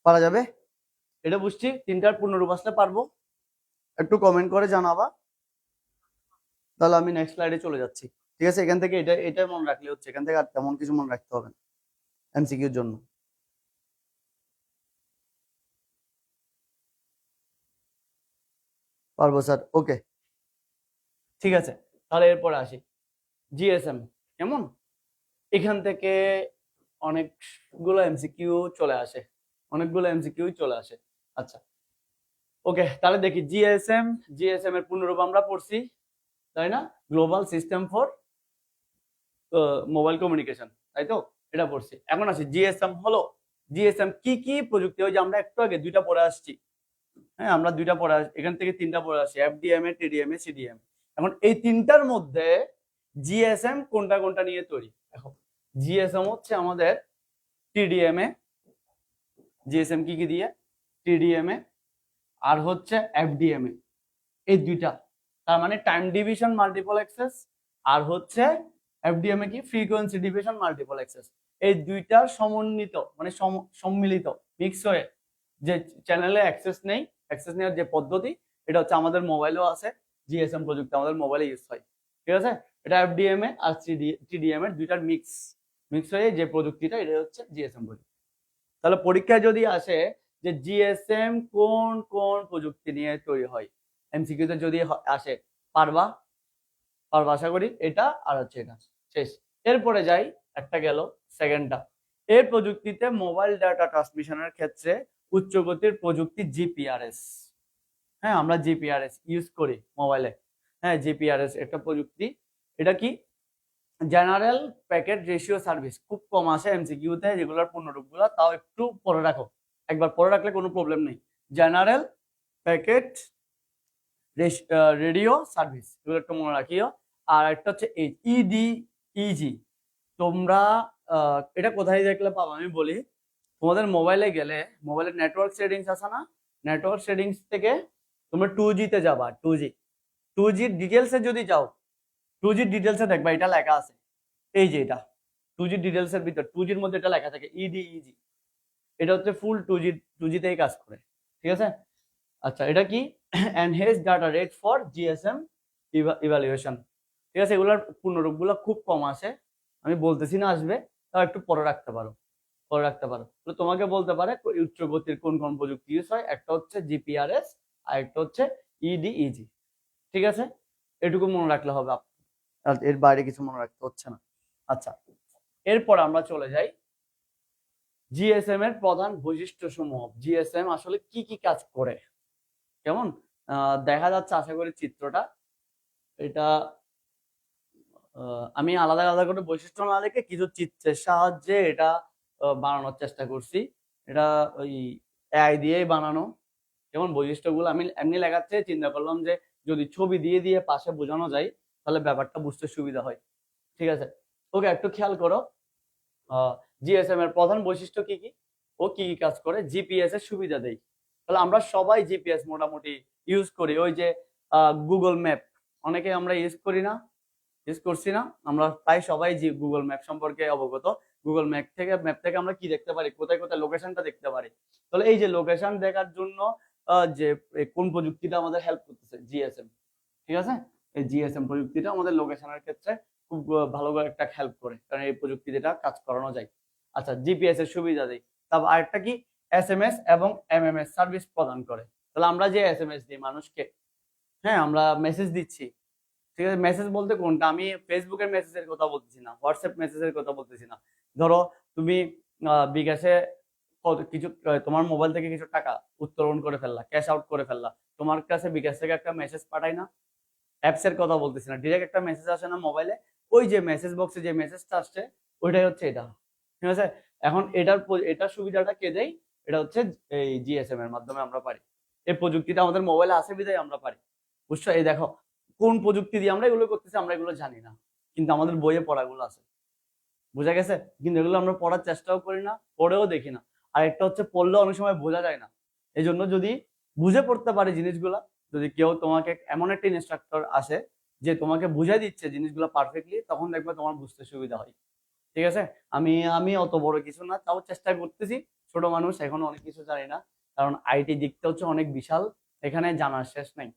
পারা যাবে, এটা বুঝছি। 3টার পূর্ণরূপ আসলে পারবো, একটু কমেন্ট করে জানাবা। তাহলে আমি নেক্সট স্লাইডে চলে যাচ্ছি। ঠিক আছে, এখান থেকে এটা মনে রাখলে হচ্ছে, এখান থেকে আর তেমন কিছু মনে রাখতে হবে না এমসিকিউর জন্য। পারবো স্যার, ওকে, ঠিক আছে। তাহলে এরপরে আসি জিএসএম কেমন। এখান থেকে অনেকগুলো এমসিকিউ চলে আসে, অনেকগুলো এমসিকিউ চলে আসে। আচ্ছা, ওকে, তাহলে দেখি জিএসএম। জিএসএম এর পূর্ণরূপ আমরা পড়ছি, তাই না? Global system for mobile communication, তাই তো? এটা পড়ছি। এখন আসি জিএসএম হলো, জিএসএম কি কি প্রযুক্তি? ওই যে আমরা একটু আগে 2টা পড়ে আসছি। হ্যাঁ, আমরা 2টা পড়ে আসছি, এখান থেকে 3টা পড়ে আসছি, এফডিএমএ, টিডিএমএ, সিডিএম। এখন এই 3টার মধ্যে জিএসএম কোনটা কোনটা নিয়ে তৈরি? দেখো, জিএসএম হচ্ছে আমাদের টিডিএমএ, জিএসএম কি কি দিয়ে? টিডিএমএ আর হচ্ছে এফডিএমএ, এই 2টা। তার মানে টাইম ডিভিশন মাল্টিপল অ্যাক্সেস, আর হচ্ছে এফডিএমএ কি? Frequency division multiple access. এই 2টার সমন্বিত মানে সম্মিলিত মিক্স হয়ে যে চ্যানেলে অ্যাক্সেস নেই, অ্যাক্সেস নেওয়ার যে পদ্ধতি, এটা হচ্ছে আমাদের মোবাইলেও আছে। জিএসএম প্রযুক্তি আমাদের মোবাইলে ইউজ হয়। ঠিক আছে, এটা এফডিএমএ আর টিডিএম এর 2টার মিক্স হয়ে যে প্রযুক্তিটা, এটা হচ্ছে জিএসএম প্রযুক্তি। তাহলে পরীক্ষায় যদি আসে যে জিএসএম কোন কোন প্রযুক্তি নিয়ে তৈরি হয়, এমসিকিউতে যদি আসে, পারবা? পারবা আশা করি। এটা আর হচ্ছে এটা শেষ। এরপরে যাই, একটা গেল, সেকেন্ডটা। এই প্রযুক্তিতে মোবাইল ডাটা ট্রান্সমিশনের ক্ষেত্রে উচ্চ গতির প্রযুক্তি জিপিআরএস। হ্যাঁ, আমরা জিপিআরএস ইউজ করি মোবাইলে। হ্যাঁ, জিপিআরএস একটা প্রযুক্তি। এটা কি? জেনারেল প্যাকেট রেশিও সার্ভিস খুব কম আসে এমসিকিউতে, যেগুলোর পূর্ণরূপগুলো তাও একটু পরে রাখো, একবার পরে রাখলে কোনো প্রবলেম নেই। জেনারেল প্যাকেট রেডিও সার্ভিস, এগুলো একটু মনে রাখিও। আর একটা হচ্ছে ইডি ইজি। তোমরা এটা কোথায় দেখলে পাবো আমি বলি। তোমাদের মোবাইলে গেলে মোবাইলের নেটওয়ার্ক সেটিংস আছে না, নেটওয়ার্ক সেটিংস থেকে তোমরা 2G তে যাবা। 2G ডিটেলসে যদি যাও, 2G ডিটেলসে দেখবা এটা লেখা আছে, এই যে এটা 2G ডিটেলসের ভিতর 2Gর মধ্যে এটা লেখা থাকে ইডিইজি। এটা হচ্ছে ফুল 2G তেই কাজ করে, ঠিক আছে। আচ্ছা, এটা কি enhance data rate for GSM evaluation, ঠিক আছে। এগুলোর পূর্ণরূপগুলো খুব কম আসে, আমি বলতেছি না আসবে, তাও একটু পরে রাখতে পারো, পরে রাখতে পারো। তো তোমাকে বলতে পারে উচ্চ গতির কোন কোন প্রযুক্তি ইউজ হয়, একটা হচ্ছে জিপিআরএস আর একটা হচ্ছে ইডিইজি, ঠিক আছে। এটুকু মনে রাখলে হবে, আর এর বাইরে কিছু মনে রাখতে হচ্ছে না। আচ্ছা, এরপর আমরা চলে যাই জিএসএম এর প্রধান বৈশিষ্ট্য সমূহ। জিএসএম আসলে কি কি কাজ করে, কেমন দেখা যাচ্ছে আশা করি চিত্রটা। এটা আমি আলাদা আলাদা করে বৈশিষ্ট্য না লিখে কিছু চিত্রের সাহায্যে এটা বানানোর চেষ্টা করছি। এটা ওই এআই দিয়েই বানানো। যেমন বৈশিষ্ট্যগুলো আমি এমনি লেখাচ্ছে, চিন্তা করলাম যে যদি ছবি দিয়ে দিয়ে পাশে বোঝানো যায় তাহলে ব্যাপারটা বুঝতে সুবিধা হয়, ঠিক আছে। ওকে, একটু খেয়াল করো জিএসএম এর প্রধান বৈশিষ্ট্য কি কি, ও কি কি কাজ করে। জিপিএস এর সুবিধা দেয়, তাহলে আমরা সবাই জিপিএস মোটামুটি ইউজ করি। ওই যে গুগল ম্যাপ, অনেকে আমরা ইউজ করি না, ইউজ করছি না, আমরা প্রায় সবাই গুগল ম্যাপ সম্পর্কে অবগত। গুগল ম্যাপ থেকে আমরা কি দেখতে পারি, কোথায় কোথায় লোকেশনটা দেখতে পারি। তাহলে এই যে লোকেশন দেখার জন্য যে কোন প্রযুক্তিটা আমাদের হেল্প করতেছে, জিএসএম, ঠিক আছে। এই জিএসএম প্রযুক্তিটা আমাদের লোকেশনের ক্ষেত্রে খুব ভালো করে একটা হেল্প করে, কারণ এই প্রযুক্তি যেটা কাজ করানো যায়। আচ্ছা, জিপিএস এর সুবিধা দেয়। তারপর আরেকটা কি, এসএমএস এবং এমএমএস সার্ভিস প্রদান করে। তাহলে আমরা যে এসএমএস দিই মানুষকে, হ্যাঁ আমরা মেসেজ দিচ্ছি, ঠিক আছে। মেসেজ বলতে কোনটা, আমি ফেসবুকের মেসেজের কথা বলতেছি না, হোয়াটসঅ্যাপ মেসেজের কথা বলতেছি না। ধরো তুমি বিকাশে কিছু তোমার মোবাইল থেকে কিছু টাকা উত্তোলন করে ফেললা, ক্যাশ আউট করে ফেললা, তোমার কাছে বিকাশ থেকে একটা মেসেজ পাঠাই না, অ্যাপস এর কথা বলতেছি না, ডিরেক্ট একটা মেসেজ আসে না মোবাইলে, ওই যে মেসেজ বক্সে যে মেসেজটা আসছে ওইটাই হচ্ছে এটা, ঠিক আছে। এখন এটার সুবিধাটা কে দেয়, এটা হচ্ছে এই জিএসএম এর মাধ্যমে আমরা পারি। এই প্রযুক্তিটা আমাদের মোবাইলে আছে বিধায় আমরা পারি, বুঝছো। এই দেখো কোন প্রযুক্তি দিয়ে আমরা এগুলো করতেছি, আমরা এগুলো জানি না, কিন্তু আমাদের বইয়ে পড়াগুলো আছে, বোঝা গেছে। কিন্তু এগুলো আমরা পড়ার চেষ্টাও করি না, পড়েও দেখি না। আর একটা হচ্ছে পড়লেও অনেক সময় বোঝা যায় না। এই জন্য যদি বুঝে পড়তে পারে জিনিসগুলা, যদি কেউ তোমাকে এমন একটা ইনস্ট্রাক্টর আসে যে তোমাকে বুঝাই দিচ্ছে জিনিসগুলো পারফেক্টলি, তখন দেখবে তোমার বুঝতে সুবিধা হয়, ঠিক আছে। আমি আমি অত বড় কিছু না, তাও চেষ্টা করতেছি, ছোট মানুষ এখনো অনেক কিছু জানি না, কারণ আইটি দিকটা হচ্ছে অনেক বিশাল, এখানে জানার শেষ নাই।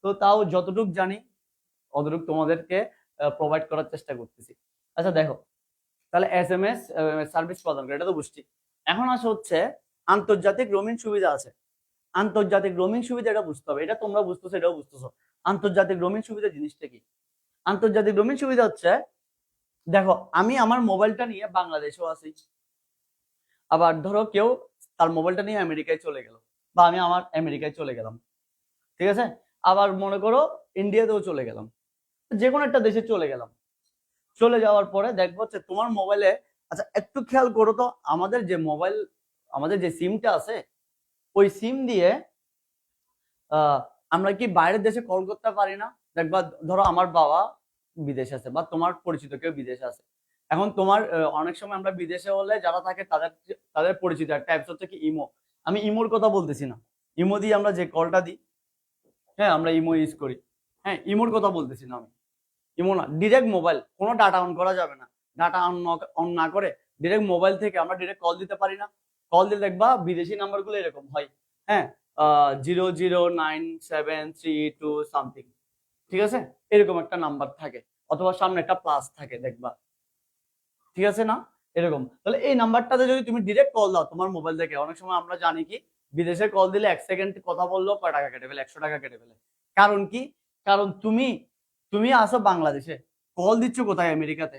তো তাও যতটুক জানি অতটুক তোমাদেরকে প্রোভাইড করার চেষ্টা করতেছি। আচ্ছা দেখো, তাহলে এসএমএস সার্ভিস প্রদান করে, এটা তো বুঝছি। এখন আসে হচ্ছে আন্তর্জাতিক রোমিং সুবিধা আছে। আন্তর্জাতিক রোমিং সুবিধা, এটা বুঝতে হবে, এটা তোমরা বুঝতেছো, এটাও বুঝতেছো। আন্তর্জাতিক রোমিং সুবিধা জিনিসটা কি? আন্তর্জাতিক রোমিং সুবিধা হচ্ছে, দেখো আমি আমার মোবাইলটা নিয়ে বাংলাদেশেও আছি, আবার ধরো কেউ তার মোবাইলটা নিয়ে আমেরিকায় চলে গেল, বা আমি আমার আমেরিকায় চলে গেলাম, ঠিক আছে। আবার মনে করো ইন্ডিয়াতেও চলে গেলাম, যে কোনো একটা দেশে চলে গেলাম। চলে যাওয়ার পরে দেখবো হচ্ছে তোমার মোবাইলে, আচ্ছা একটু খেয়াল করো তো, আমাদের যে মোবাইল, আমাদের যে সিমটা আছে, ওই সিম দিয়ে আমরা কি বাইরের দেশে কল করতে পারি না? দেখবা ধরো আমার বাবা বিদেশে আছে, বা তোমার পরিচিত কেউ বিদেশে আছে। এখন তোমার অনেক সময় আমরা বিদেশে হলে যারা থাকে তাদের তাদের পরিচিত একটা অ্যাপস হচ্ছে কি ইমো। আমি ইমোর কথা বলতেছি না, ইমো দিয়ে আমরা যে কলটা দিই, হ্যাঁ আমরা ইমো ইউজ করি, হ্যাঁ ইমোর কথা বলতেছি না আমি। ইমো না, ডিরেক্ট মোবাইল, কোনো ডাটা অন করা যাবে না, ডাটা অন না করে ডিরেক্ট মোবাইল থেকে আমরা ডিরেক্ট কল দিতে পারি না। কল দিলে দেখবা বিদেশি নাম্বারগুলো এরকম হয়, হ্যাঁ 0097332 সামথিং, ঠিক আছে, এরকম একটা নাম্বার থাকে, অথবা সামনে একটা প্লাস থাকে দেখবা, ঠিক আছে না, এরকম। তাহলে এই নাম্বারটাতে যদি তুমি ডিরেক্ট কল দাও তোমার মোবাইল থেকে, অনেক সময় আমরা জানি কি বিদেশে কল দিলে 1 সেকেন্ড কথা বললেও কয় টাকা কেটে ফেলে, 100 টাকা কেটে ফেলে। কারণ কি, কারণ তুমি তুমি আসো বাংলাদেশে, কল দিচ্ছ কোথায়, আমেরিকাতে।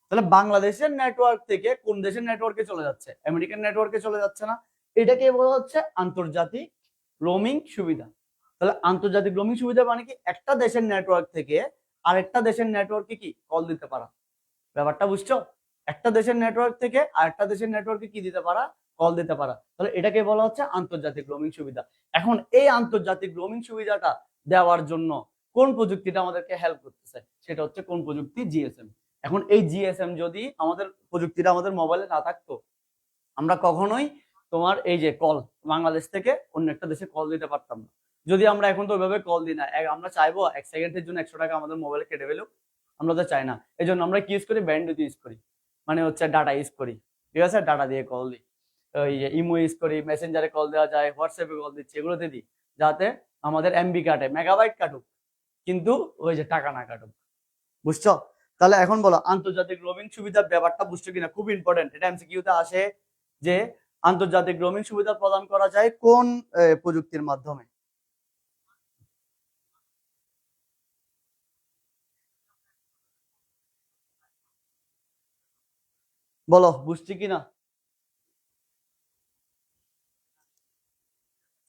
তাহলে বাংলাদেশের নেটওয়ার্ক থেকে কোন দেশের নেটওয়ার্কে চলে যাচ্ছে, আমেরিকান নেটওয়ার্কে চলে যাচ্ছে না। এটাকে বলা হচ্ছে আন্তর্জাতিক রোমিং সুবিধা। তাহলে আন্তর্জাতিক রোমিং সুবিধা মানে কি, একটা দেশের নেটওয়ার্ক থেকে আরেকটা দেশের নেটওয়ার্কে কি কল দিতে পারা, ব্যাপারটা বুঝছো? একটা দেশের নেটওয়ার্ক থেকে আরেকটা দেশের নেটওয়ার্কে কি দিতে পারা, কল দিতে পারা। তাহলে এটাকে বলা হচ্ছে আন্তর্জাতিক রোমিং সুবিধা। এখন এই আন্তর্জাতিক রোমিং সুবিধাটা দেওয়ার জন্য কোন প্রযুক্তিটা আমাদেরকে হেল্প করতেছে, সেটা হচ্ছে কোন প্রযুক্তি? জিএসএম। এখন এই জিএসএম যদি আমাদের প্রযুক্তিটা আমাদের মোবাইলে না থাকতো, আমরা কখনোই তোমার এই যে কল বাংলাদেশ থেকে অন্য একটা দেশে কল দিতে পারতাম না। যদি আমরা এখন তো ওইভাবে কল দিই না, আমরা চাইবো 1 সেকেন্ডের জন্য 100 টাকা আমাদের মোবাইলে কেটে ফেলুক, আমরা তো চাই না। এই জন্য আমরা কি ইউজ করি? ব্যান্ডউইথ ইউজ করি, মানে হচ্ছে ডাটা ইউজ করি। ঠিক আছে, ডাটা দিয়ে কল দিই, ওই যে ইমো ইউজ করি, মেসেঞ্জারে কল দেওয়া যায়, হোয়াটসঅ্যাপে কল দিচ্ছি, এগুলোতে দিই যাতে আমাদের এমবি কাটে, মেগাবাইট কাটুক, কিন্তু ওই যে টাকা না কাটুক। বুঝছো? তাহলে এখন বলো আন্তর্জাতিক রোমিং সুবিধার ব্যাপারটা বুঝছো কিনা? খুব ইম্পর্টেন্ট, এটা এমসিকিউতে আসে যে আন্তর্জাতিক রোমিং সুবিধা প্রদান করা যায় কোন প্রযুক্তির মাধ্যমে? বলো বুঝছি কিনা?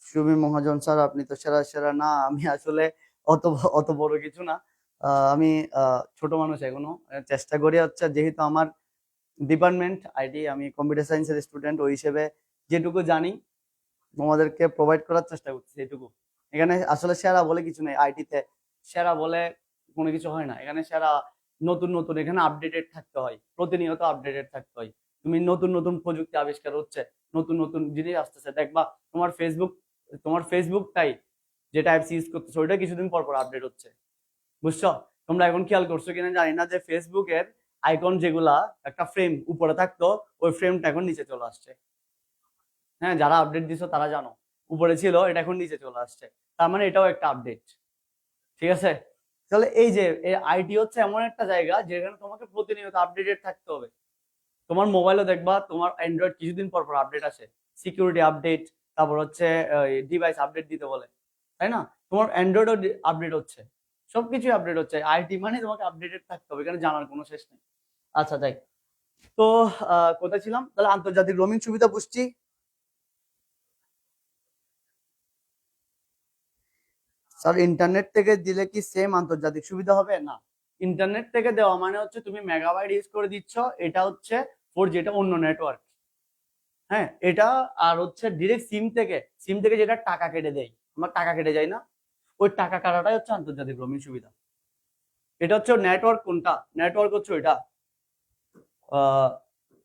সুবীর মহাজন স্যার, আপনি তো সেরা সেরা। না, আমি আসলে অত অত বড় কিছু না। আমি ছোট মানুষ এখনো, চেষ্টা করি হচ্ছে, যেহেতু আমার ডিপার্টমেন্ট আইটি, আমি কম্পিউটার সায়েন্সের স্টুডেন্ট, ওই হিসেবে যেটুকু জানি তোমাদেরকে প্রোভাইড করার চেষ্টা করছি, এটুকু। এখানে আসলে সেরা বলে কিছু নেই আইটিতে, সেরা বলে কোনো কিছু হয় না এখানে। সেরা নতুন নতুন, এখানে আপডেটেড থাকতে হয়, প্রতিনিয়ত আপডেটেড থাকতে হয়। তুমি নতুন নতুন প্রযুক্তি আবিষ্কার হচ্ছে, নতুন নতুন জিনিস আসতেছে, দেখবা তোমার ফেসবুকটাই যেটা অ্যাপস ইউজ করতেছো ওইটা কিছুদিন পর পর আপডেট হচ্ছে। বুঝছো? তোমরা এখন খেয়াল করছো কিনা জানি না যে ফেসবুকের আইকন যেগুলা একটা ফ্রেম উপরে থাকতো, ওই ফ্রেমটা এখন নিচে চলে আসছে। হ্যাঁ, যারা আপডেট দিছো তারা জানো, উপরে ছিল, এটা এখন নিচে চলে আসছে, তার মানে এটাও একটা আপডেট। ঠিক আছে? তাহলে এই যে আইটি হচ্ছে এমন একটা জায়গা যেখানে তোমাকে প্রতিনিয়ত আপডেটেড থাকতে হবে। তোমার মোবাইলও দেখবা তোমার অ্যান্ড্রয়েড কিছুদিন পর পর আপডেট আসে, সিকিউরিটি আপডেট, তারপর হচ্ছে ডিভাইস আপডেট দিতে বলে, তাই না? তোমার অ্যান্ড্রয়েডও আপডেট হচ্ছে, সবকিছু আপডেট হচ্ছে। আইটি মানে তোমাকে আপডেটেড থাকতে হবে, এখানে জানার কোনো শেষ নেই। আচ্ছা, তাই তো কোথায় ছিলাম? তাহলে আন্তর্জাতিক রোমিং সুবিধা বুঝছি। স্যার, ইন্টারনেট থেকে দিলে কি সেম আন্তর্জাতিক সুবিধা হবে? না, ইন্টারনেট থেকে দেওয়া মানে হচ্ছে তুমি মেগাবাইট ইউজ করে দিচ্ছ, এটা হচ্ছে 4G, এটা অন্য নেটওয়ার্ক। হ্যাঁ, এটা আর হচ্ছে ডিরেক্ট সিম থেকে যেটা টাকা কেটে দেয়, আমার টাকা কেটে যায় না, ওই টাকা কাটাটাই হচ্ছে আন্তর্জাতিক রোমিং সুবিধা। এটা হচ্ছে নেটওয়ার্ক, কোনটা নেটওয়ার্ক হচ্ছে ওইটা, আহ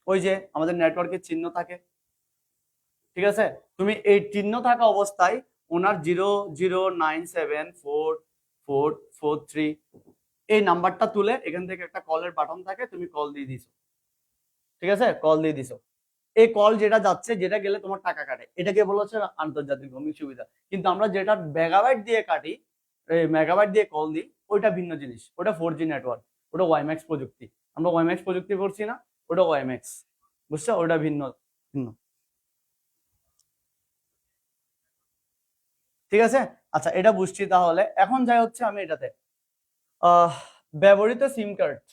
ওই যে আমাদের নেটওয়ার্কের চিহ্ন থাকে, ঠিক আছে? তুমি এই চিহ্ন থাকা অবস্থায় ওনার 009744443 এই নাম্বারটা তুলে এখান থেকে একটা কলের বাটন থাকে, তুমি কল দিয়ে দিছো। ঠিক আছে, কল দিয়ে দিছো, এই কল যেটা যাচ্ছে, যেটা গেলে তোমার টাকা কাটে, এটাকে বলা হচ্ছে আন্তর্জাতিক রোমিং সুবিধা। কিন্তু আমরা যেটা মেগাবাইট দিয়ে কাটি, মেগাবাইট দিয়ে কল দিই, ওইটা ভিন্ন জিনিস, ওটা 4G নেটওয়ার্ক, ওটা ওয়াইম্যাক্স প্রযুক্তি। আমরা ওয়াইম্যাক্স প্রযুক্তি করছি না, ওটা ওয়াইম্যাক্স। বুঝছো? ওটা ভিন্ন ভিন্ন। ঠিক আছে, আচ্ছা, এটা বুঝছি। তাহলে এখন যাই হচ্ছে আমি এটাতে আহ ব্যবহৃত সিম কার্ড,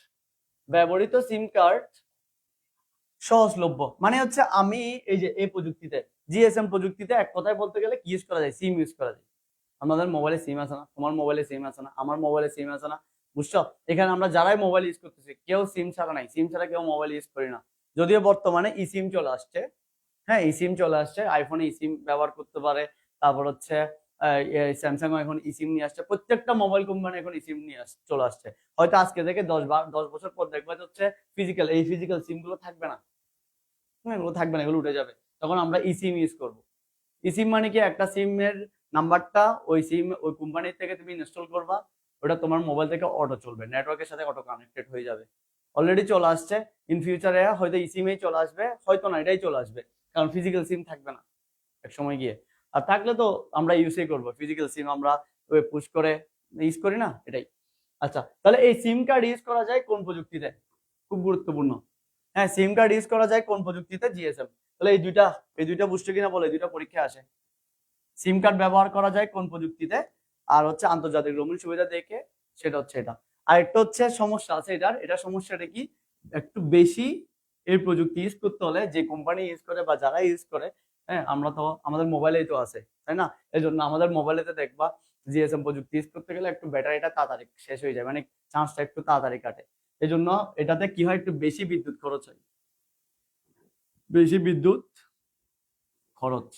ব্যবহৃত সিম কার্ড সহজলভ্য মানে হচ্ছে আমি এই যে এই প্রযুক্তিতে, জিএসএম প্রযুক্তিতে এক কথায় বলতে গেলে কি ইউজ করা যায়? সিম ইউজ করা যায়। আমাদের মোবাইলে সিম আছে না, তোমার মোবাইলে সিম আছে না, আমার মোবাইলে সিম আছে না। বুঝছো? এখানে আমরা যারাই মোবাইল ইউজ করতেছি কেউ সিম ছাড়া নাই, সিম ছাড়া কেউ মোবাইল ইউজ করি না। যদিও বর্তমানে ই সিম চলে আসছে, হ্যাঁ ই সিম চলে আসছে, আইফোনে ই সিম ব্যবহার করতে পারে। তারপর হচ্ছে স্যামসাং এখন ই সিম নিয়ে আসছে, প্রত্যেকটা মোবাইল কোম্পানি এখন ই সিম নিয়ে চলে আসছে। হয়তো আজকে থেকে 10 বছর পর দেখবা হচ্ছে ফিজিক্যাল সিম গুলো থাকবে না। এগুলো থাকবে না, এগুলো উঠে যাবে, তখন আমরা ই সিম ইউজ করবো। ই সিম মানে কি? একটা সিমের নাম্বারটা ওই কোম্পানির থেকে তুমি ইনস্টল করবা, ওটা তোমার মোবাইল থেকে অটো চলবে, নেটওয়ার্কের সাথে অটো কানেক্টেড হয়ে যাবে। অলরেডি চলে আসছে, ইন ফিউচারে হয়তো ই সিমেই চলে আসবে, হয়তো না, এটাই চলে আসবে, কারণ ফিজিক্যাল সিম থাকবে না এক সময় গিয়ে। আর থাকলে তো আমরা ইউজই করবো ফিজিক্যাল সিম, আমরা পুশ করে ইউজ করি না, এটাই। আচ্ছা, তাহলে এই সিম কার্ড ইউজ করা যায় কোন প্রযুক্তিতে? খুব গুরুত্বপূর্ণ। হ্যাঁ, সিম কার্ড ইউজ করা যায় কোন প্রযুক্তিতে? জিএসএম। তাহলে এই দুইটা বুঝছো কিনা বলে, এই দুইটা পরীক্ষা আসে। সিম কার্ড ব্যবহার করা যায় কোন প্রযুক্তিতে, আর হচ্ছে আন্তর্জাতিক রোমিং সুবিধা দেখে, সেটা হচ্ছে এটা। আর একটা হচ্ছে সমস্যা আছে এটা সমস্যাটা কি? একটু বেশি এই প্রযুক্তি ইউজ করতে হলে, যে কোম্পানি ইউজ করে বা যারা ইউজ করে, হ্যাঁ আমরা তো আমাদের মোবাইলেই তো আছে, তাই না? এই জন্য আমাদের মোবাইলেতে দেখবা জিএসএম প্রযুক্তি ইউজ করতে গেলে একটু ব্যাটারিটা তাড়াতাড়ি শেষ হয়ে যায়, মানে চার্জটা একটু তাড়াতাড়ি কাটে। এই জন্য এটাতে কি হয়, একটু বেশি বিদ্যুৎ খরচ হয়, বেশি বিদ্যুৎ খরচ,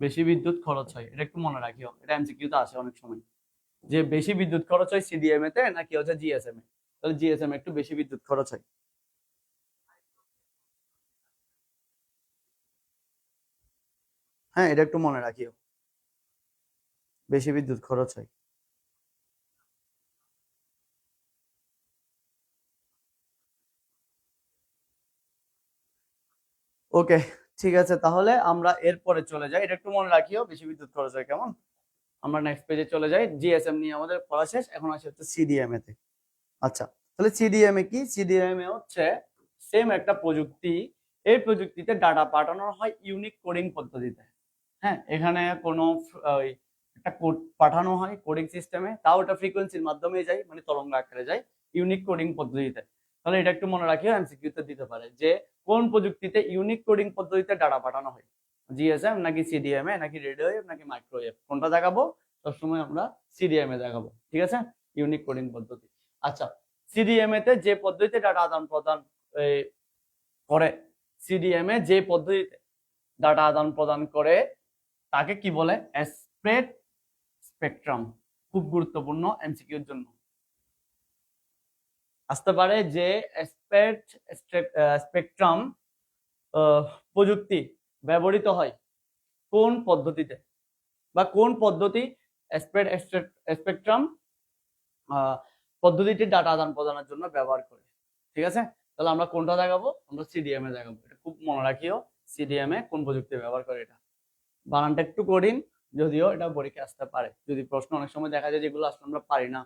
বেশি বিদ্যুৎ খরচ হয়। এটা একটু মনে রাখিও, এটা এমসিকিউতে আসে অনেক সময়, যে বেশি বিদ্যুৎ খরচ হয় সিডিএমএ তে নাকি হচ্ছে জিএসএম এ। তাহলে জিএসএম একটু বেশি বিদ্যুৎ খরচ হয়। হ্যাঁ, এটা একটু মনে রাখিও, বেশি বিদ্যুৎ খরচ হয়। ওকে, ঠিক আছে, তাহলে আমরা এরপরে চলে যাই, এটা একটু মনে রাখিও, বেশি বিদ্যুৎ খরচ হয় কেমন। আমরা নেক্সট পেজে চলে যাই, জিএসএম নিয়ে আমাদের পড়া শেষ, এখন আসে হচ্ছে সিডিএমএ তে। আচ্ছা, তাহলে সিডিএমএ কি? সিডিএমএ হচ্ছে সেম একটা প্রযুক্তি। এই প্রযুক্তিতে ডাটা পাঠানো হয় ইউনিক কোডিং পদ্ধতিতে। হ্যাঁ, এখানে কোনো ওই একটা কোড পাঠানো হয় কোডিং সিস্টেমে, তাও এটা ফ্রিকোয়েন্সির মাধ্যমে যায়, মানে তরঙ্গ আকারে যায়, ইউনিক কোডিং পদ্ধতিতে। তাহলে এটা একটু মনে রাখিও, এমসিকিউতে দিতে পারে যে কোন প্রযুক্তিতে ইউনিক কোডিং পদ্ধতিতে ডাটা পাঠানো হয়, জিএসএম নাকি সিডিএমএ নাকি রেডিও ওয়েভ নাকি মাইক্রোওয়েভ, কোনটা দেখাবো? সবসময় আমরা সিডিএমএ দেখাবো, ঠিক আছে, ইউনিক কোডিং পদ্ধতি। আচ্ছা, সিডিএমএ তে যে পদ্ধতিতে ডাটা আদান প্রদান করে, সিডিএমএ যে পদ্ধতিতে ডাটা আদান প্রদান করে তাকে কি বলে? Spread spectrum. খুব গুরুত্বপূর্ণ এমসিকিউর জন্য আসতে পারে যে স্প্রেড স্পেকট্রাম প্রযুক্তি ব্যবহৃত হয় কোন পদ্ধতিতে, বা কোন পদ্ধতি স্প্রেড স্পেকট্রাম পদ্ধতিটি ডাটা আদান প্রদানের জন্য ব্যবহার করে। ঠিক আছে, তাহলে আমরা কোনটা দেখাবো? আমরা সিডিএমএ দেখাবো। এটা খুব মনে রাখিও, সিডিএমএ কোন প্রযুক্তি ব্যবহার করে। এটা বানানটা একটু কঠিন, যদিও এটা পরীক্ষা আসতে পারে, যদি প্রশ্ন অনেক সময় দেখা যায় যেগুলো আসলে আমরা পারি না।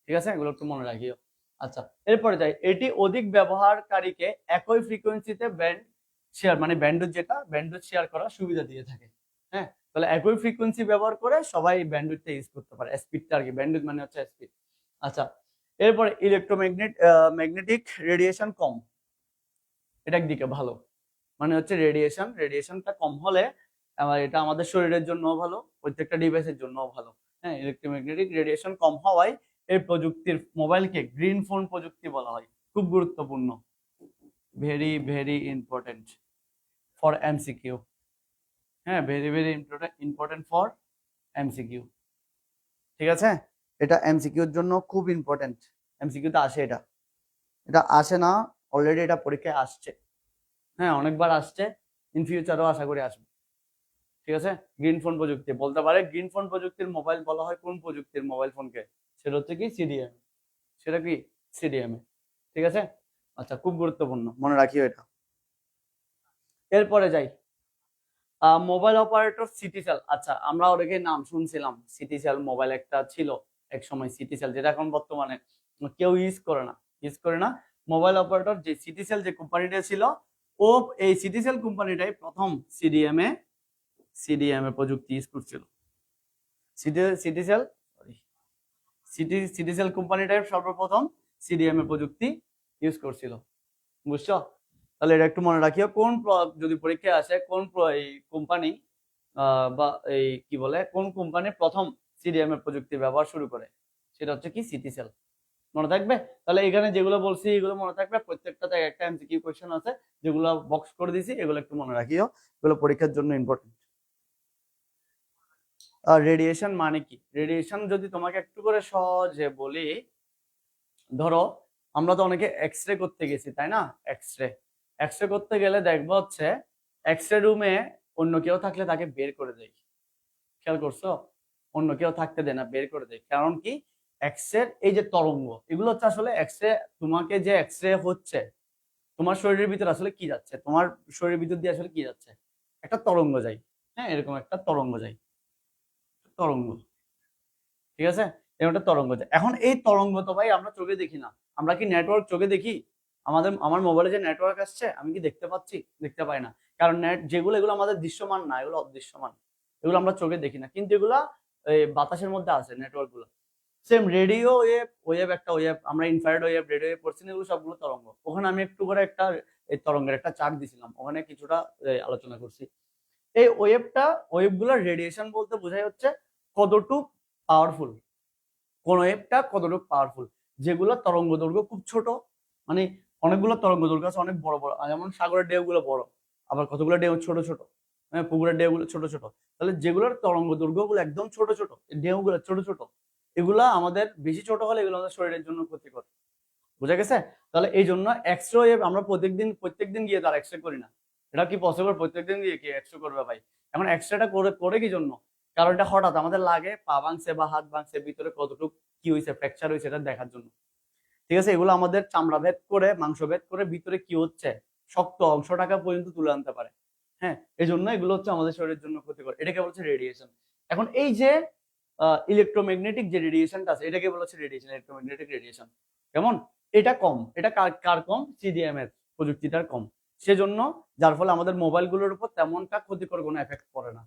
ঠিক আছে, এগুলো একটু মনে রাখিও। আচ্ছা, এরপরে যাই, এটি অধিক ব্যবহারকারীকে একই ফ্রিকোয়েন্সিতে ব্যান্ড শেয়ার, মানে ব্যান্ডউইথ, যেটা ব্যান্ডউইথ শেয়ার করার সুবিধা দিয়ে থাকে। হ্যাঁ, তাহলে একই ফ্রিকোয়েন্সি ব্যবহার করে সবাই ব্যান্ডউইথটা ইউজ করতে পারে, স্পিডটা আর কি, ব্যান্ডউইথ মানে হচ্ছে স্পিড। আচ্ছা, এরপরে ম্যাগনেটিক রেডিয়েশন কম, এটা একদিকে ভালো, মানে হচ্ছে রেডিয়েশনটা কম হলে এটা আমাদের শরীরের জন্য ভালো, প্রত্যেকটা ডিভাইসের জন্য ভালো। হ্যাঁ, ইলেকট্রোম্যাগনেটিক রেডিয়েশন কম হওয়ায় এই প্রযুক্তির মোবাইলকে গ্রিন ফোন প্রযুক্তি বলা হয়। খুব গুরুত্বপূর্ণ, very very important for MCQ. হ্যাঁ, very very important for MCQ. ঠিক আছে, এটা এমসিকিউর জন্য খুব ইম্পর্টেন্ট, এমসিকিউতে আসে এটা, এটা আসে না অলরেডি, এটা পরীক্ষায় আসছে। হ্যাঁ, অনেকবার আসছে, ইন ফিউচারও আশা করি আসবে। ঠিক আছে, গ্রিন ফোন প্রযুক্তি বলতে পারে, গ্রিন ফোন প্রযুক্তির মোবাইল বলা হয় কোন প্রযুক্তির মোবাইল ফোনকে? সেটা হচ্ছে কি সিডিএম, সেটা কি সিডিএম। ঠিক আছে, আচ্ছা, খুব গুরুত্বপূর্ণ, মনে রাখিও এটা। এরপরে যাই, মোবাইল অপারেটর সিটিসেল। আচ্ছা, আমরা অনেকে নাম শুনছিলাম, সিটিসেল মোবাইল একটা ছিল এক সময়, সিটিসেল, যেটা এখন বর্তমানে কেউ ইউজ করে না। মোবাইল অপারেটর যে সিটিসেল যে কোম্পানিটা ছিল, ও এই সিটিসেল কোম্পানিটাই প্রথম সিডিএমএ প্রযুক্তি ইউজ করছিল। সিটিসেল কোম্পানিটাই সর্বপ্রথম সিডিএমএ প্রযুক্তি ইউজ করছিল, বুঝছো? তাহলে এটা একটু মনে রাখিও, যদি পরীক্ষায় আসে কোন এই কোম্পানি বা এই কি বলে, কোন কোম্পানি প্রথম সিডিএমএ প্রযুক্তি ব্যবহার শুরু করে, সেটা হচ্ছে কি সিটিসেল। মনে থাকবে? তাহলে এখানে যেগুলো বলছি এগুলো মনে থাকবে, প্রত্যেকটাতে একটা এমসিকিউ কোশ্চেন আছে, যেগুলো বক্স করে দিয়েছি, এগুলো একটু মনে রাখিও, এগুলো পরীক্ষার জন্য ইম্পর্টেন্ট। রেডিয়েশন মানে কি? রেডিয়েশন যদি তোমাকে একটু করে সহজে বলি, ধরো আমরা তো অনেকে এক্স রে করতে গেছি, তাই না? এক্স রে করতে গেলে দেখবো হচ্ছে এক্স রে রুমে অন্য কেউ থাকলে তাকে বের করে দেয়, খেয়াল করছো? অন্য কেউ থাকতে দেয় না, বের করে দেয়। কারণ কি? এক্স রে এই যে তরঙ্গ, এগুলো হচ্ছে আসলে এক্স রে, তোমাকে যে এক্স রে হচ্ছে, তোমার শরীরের ভিতরে আসলে কি যাচ্ছে, তোমার শরীরের ভিতর দিয়ে আসলে কি যাচ্ছে? একটা তরঙ্গ যায়। হ্যাঁ, এরকম একটা তরঙ্গ যায়, তরঙ্গ। ঠিক আছে, এরকম একটা তরঙ্গ যায়। এখন এই তরঙ্গ তো ভাই আমরা চোখে দেখি না, আমরা কি নেটওয়ার্ক চোখে দেখি? আমার মোবাইলে যে নেটওয়ার্ক আসছে, আমি কি দেখতে পাচ্ছি? দেখতে পাই না, কারণ এগুলো আমাদের দৃশ্যমান না, এগুলো অদৃশ্যমান, এগুলো আমরা চোখে দেখি না, কিন্তু এগুলা বাতাসের মধ্যে আছে নেটওয়ার্ক গুলো। সেম রেডিও ওয়েভ একটা ওয়েভ, আমরা ইনফ্রারেড ওয়েভ, রেডিও ওয়েভ পড়ছি, এগুলো সবগুলো তরঙ্গ। ওখানে আমি একটু করে একটা এই তরঙ্গের একটা চার্ট দিছিলাম, ওখানে কিছুটা আলোচনা করছি। এই ওয়েভগুলোর রেডিয়েশন বলতে বোঝায় হচ্ছে কতটুক পাওয়ারফুল, কোন ওয়েভটা কতটুকু পাওয়ারফুল। যেগুলো তরঙ্গ দৈর্ঘ্য খুব ছোট, মানে অনেকগুলো তরঙ্গ দৈর্ঘ্য আছে অনেক বড় বড়, যেমন সাগরের ঢেউগুলো বড়, আবার কতগুলো ঢেউ ছোট ছোট, হ্যাঁ পুকুরের ঢেউগুলো ছোট ছোট। তাহলে যেগুলোর তরঙ্গ দৈর্ঘ্যগুলো একদম ছোট ছোট, ঢেউগুলো ছোট ছোট, এগুলা আমাদের বেশি ছোট হলে এগুলো আমাদের শরীরের জন্য ক্ষতিকর। বুঝা গেছে? তাহলে এই জন্য এক্স রে আমরা প্রত্যেকদিন গিয়ে তার এক্স রে করি না। এটা কি পসিবল প্রত্যেকদিন গিয়ে কি এক্স রে করবে ভাই? এখন এক্স রেটা করে কি জন্য? কারণ এটা হঠাৎ আমাদের লাগে পা ভাঙছে বা হাত ভাঙছে, ভিতরে কতটুকু কি হয়েছে, ফ্র্যাকচার হয়েছে, এটা দেখার জন্য। ঠিক আছে, এগুলো আমাদের চামড়া ভেদ করে, মাংস ভেদ করে ভিতরে কি হচ্ছে শক্ত অংশটাকে পর্যন্ত তুলে আনতে পারে। হ্যাঁ, এই জন্য এগুলো হচ্ছে আমাদের শরীরের জন্য ক্ষতিকর। এটাকে বলছে রেডিয়েশন। এখন এই যে ইলেকট্রোম্যাগনেটিক যে রেডিয়েশনটা আছে, এটাকে বলা হচ্ছে রেডিয়েশন, ইলেকট্রোম্যাগনেটিক রেডিয়েশন। কেমন? এটা কম, এটা কার কম? সিডিএম এর প্রযুক্তিটার কম। সেজন্য যার ফলে আমাদের মোবাইলগুলোর উপর তেমনটা ক্ষতিকর কোনো এফেক্ট পড়ে না।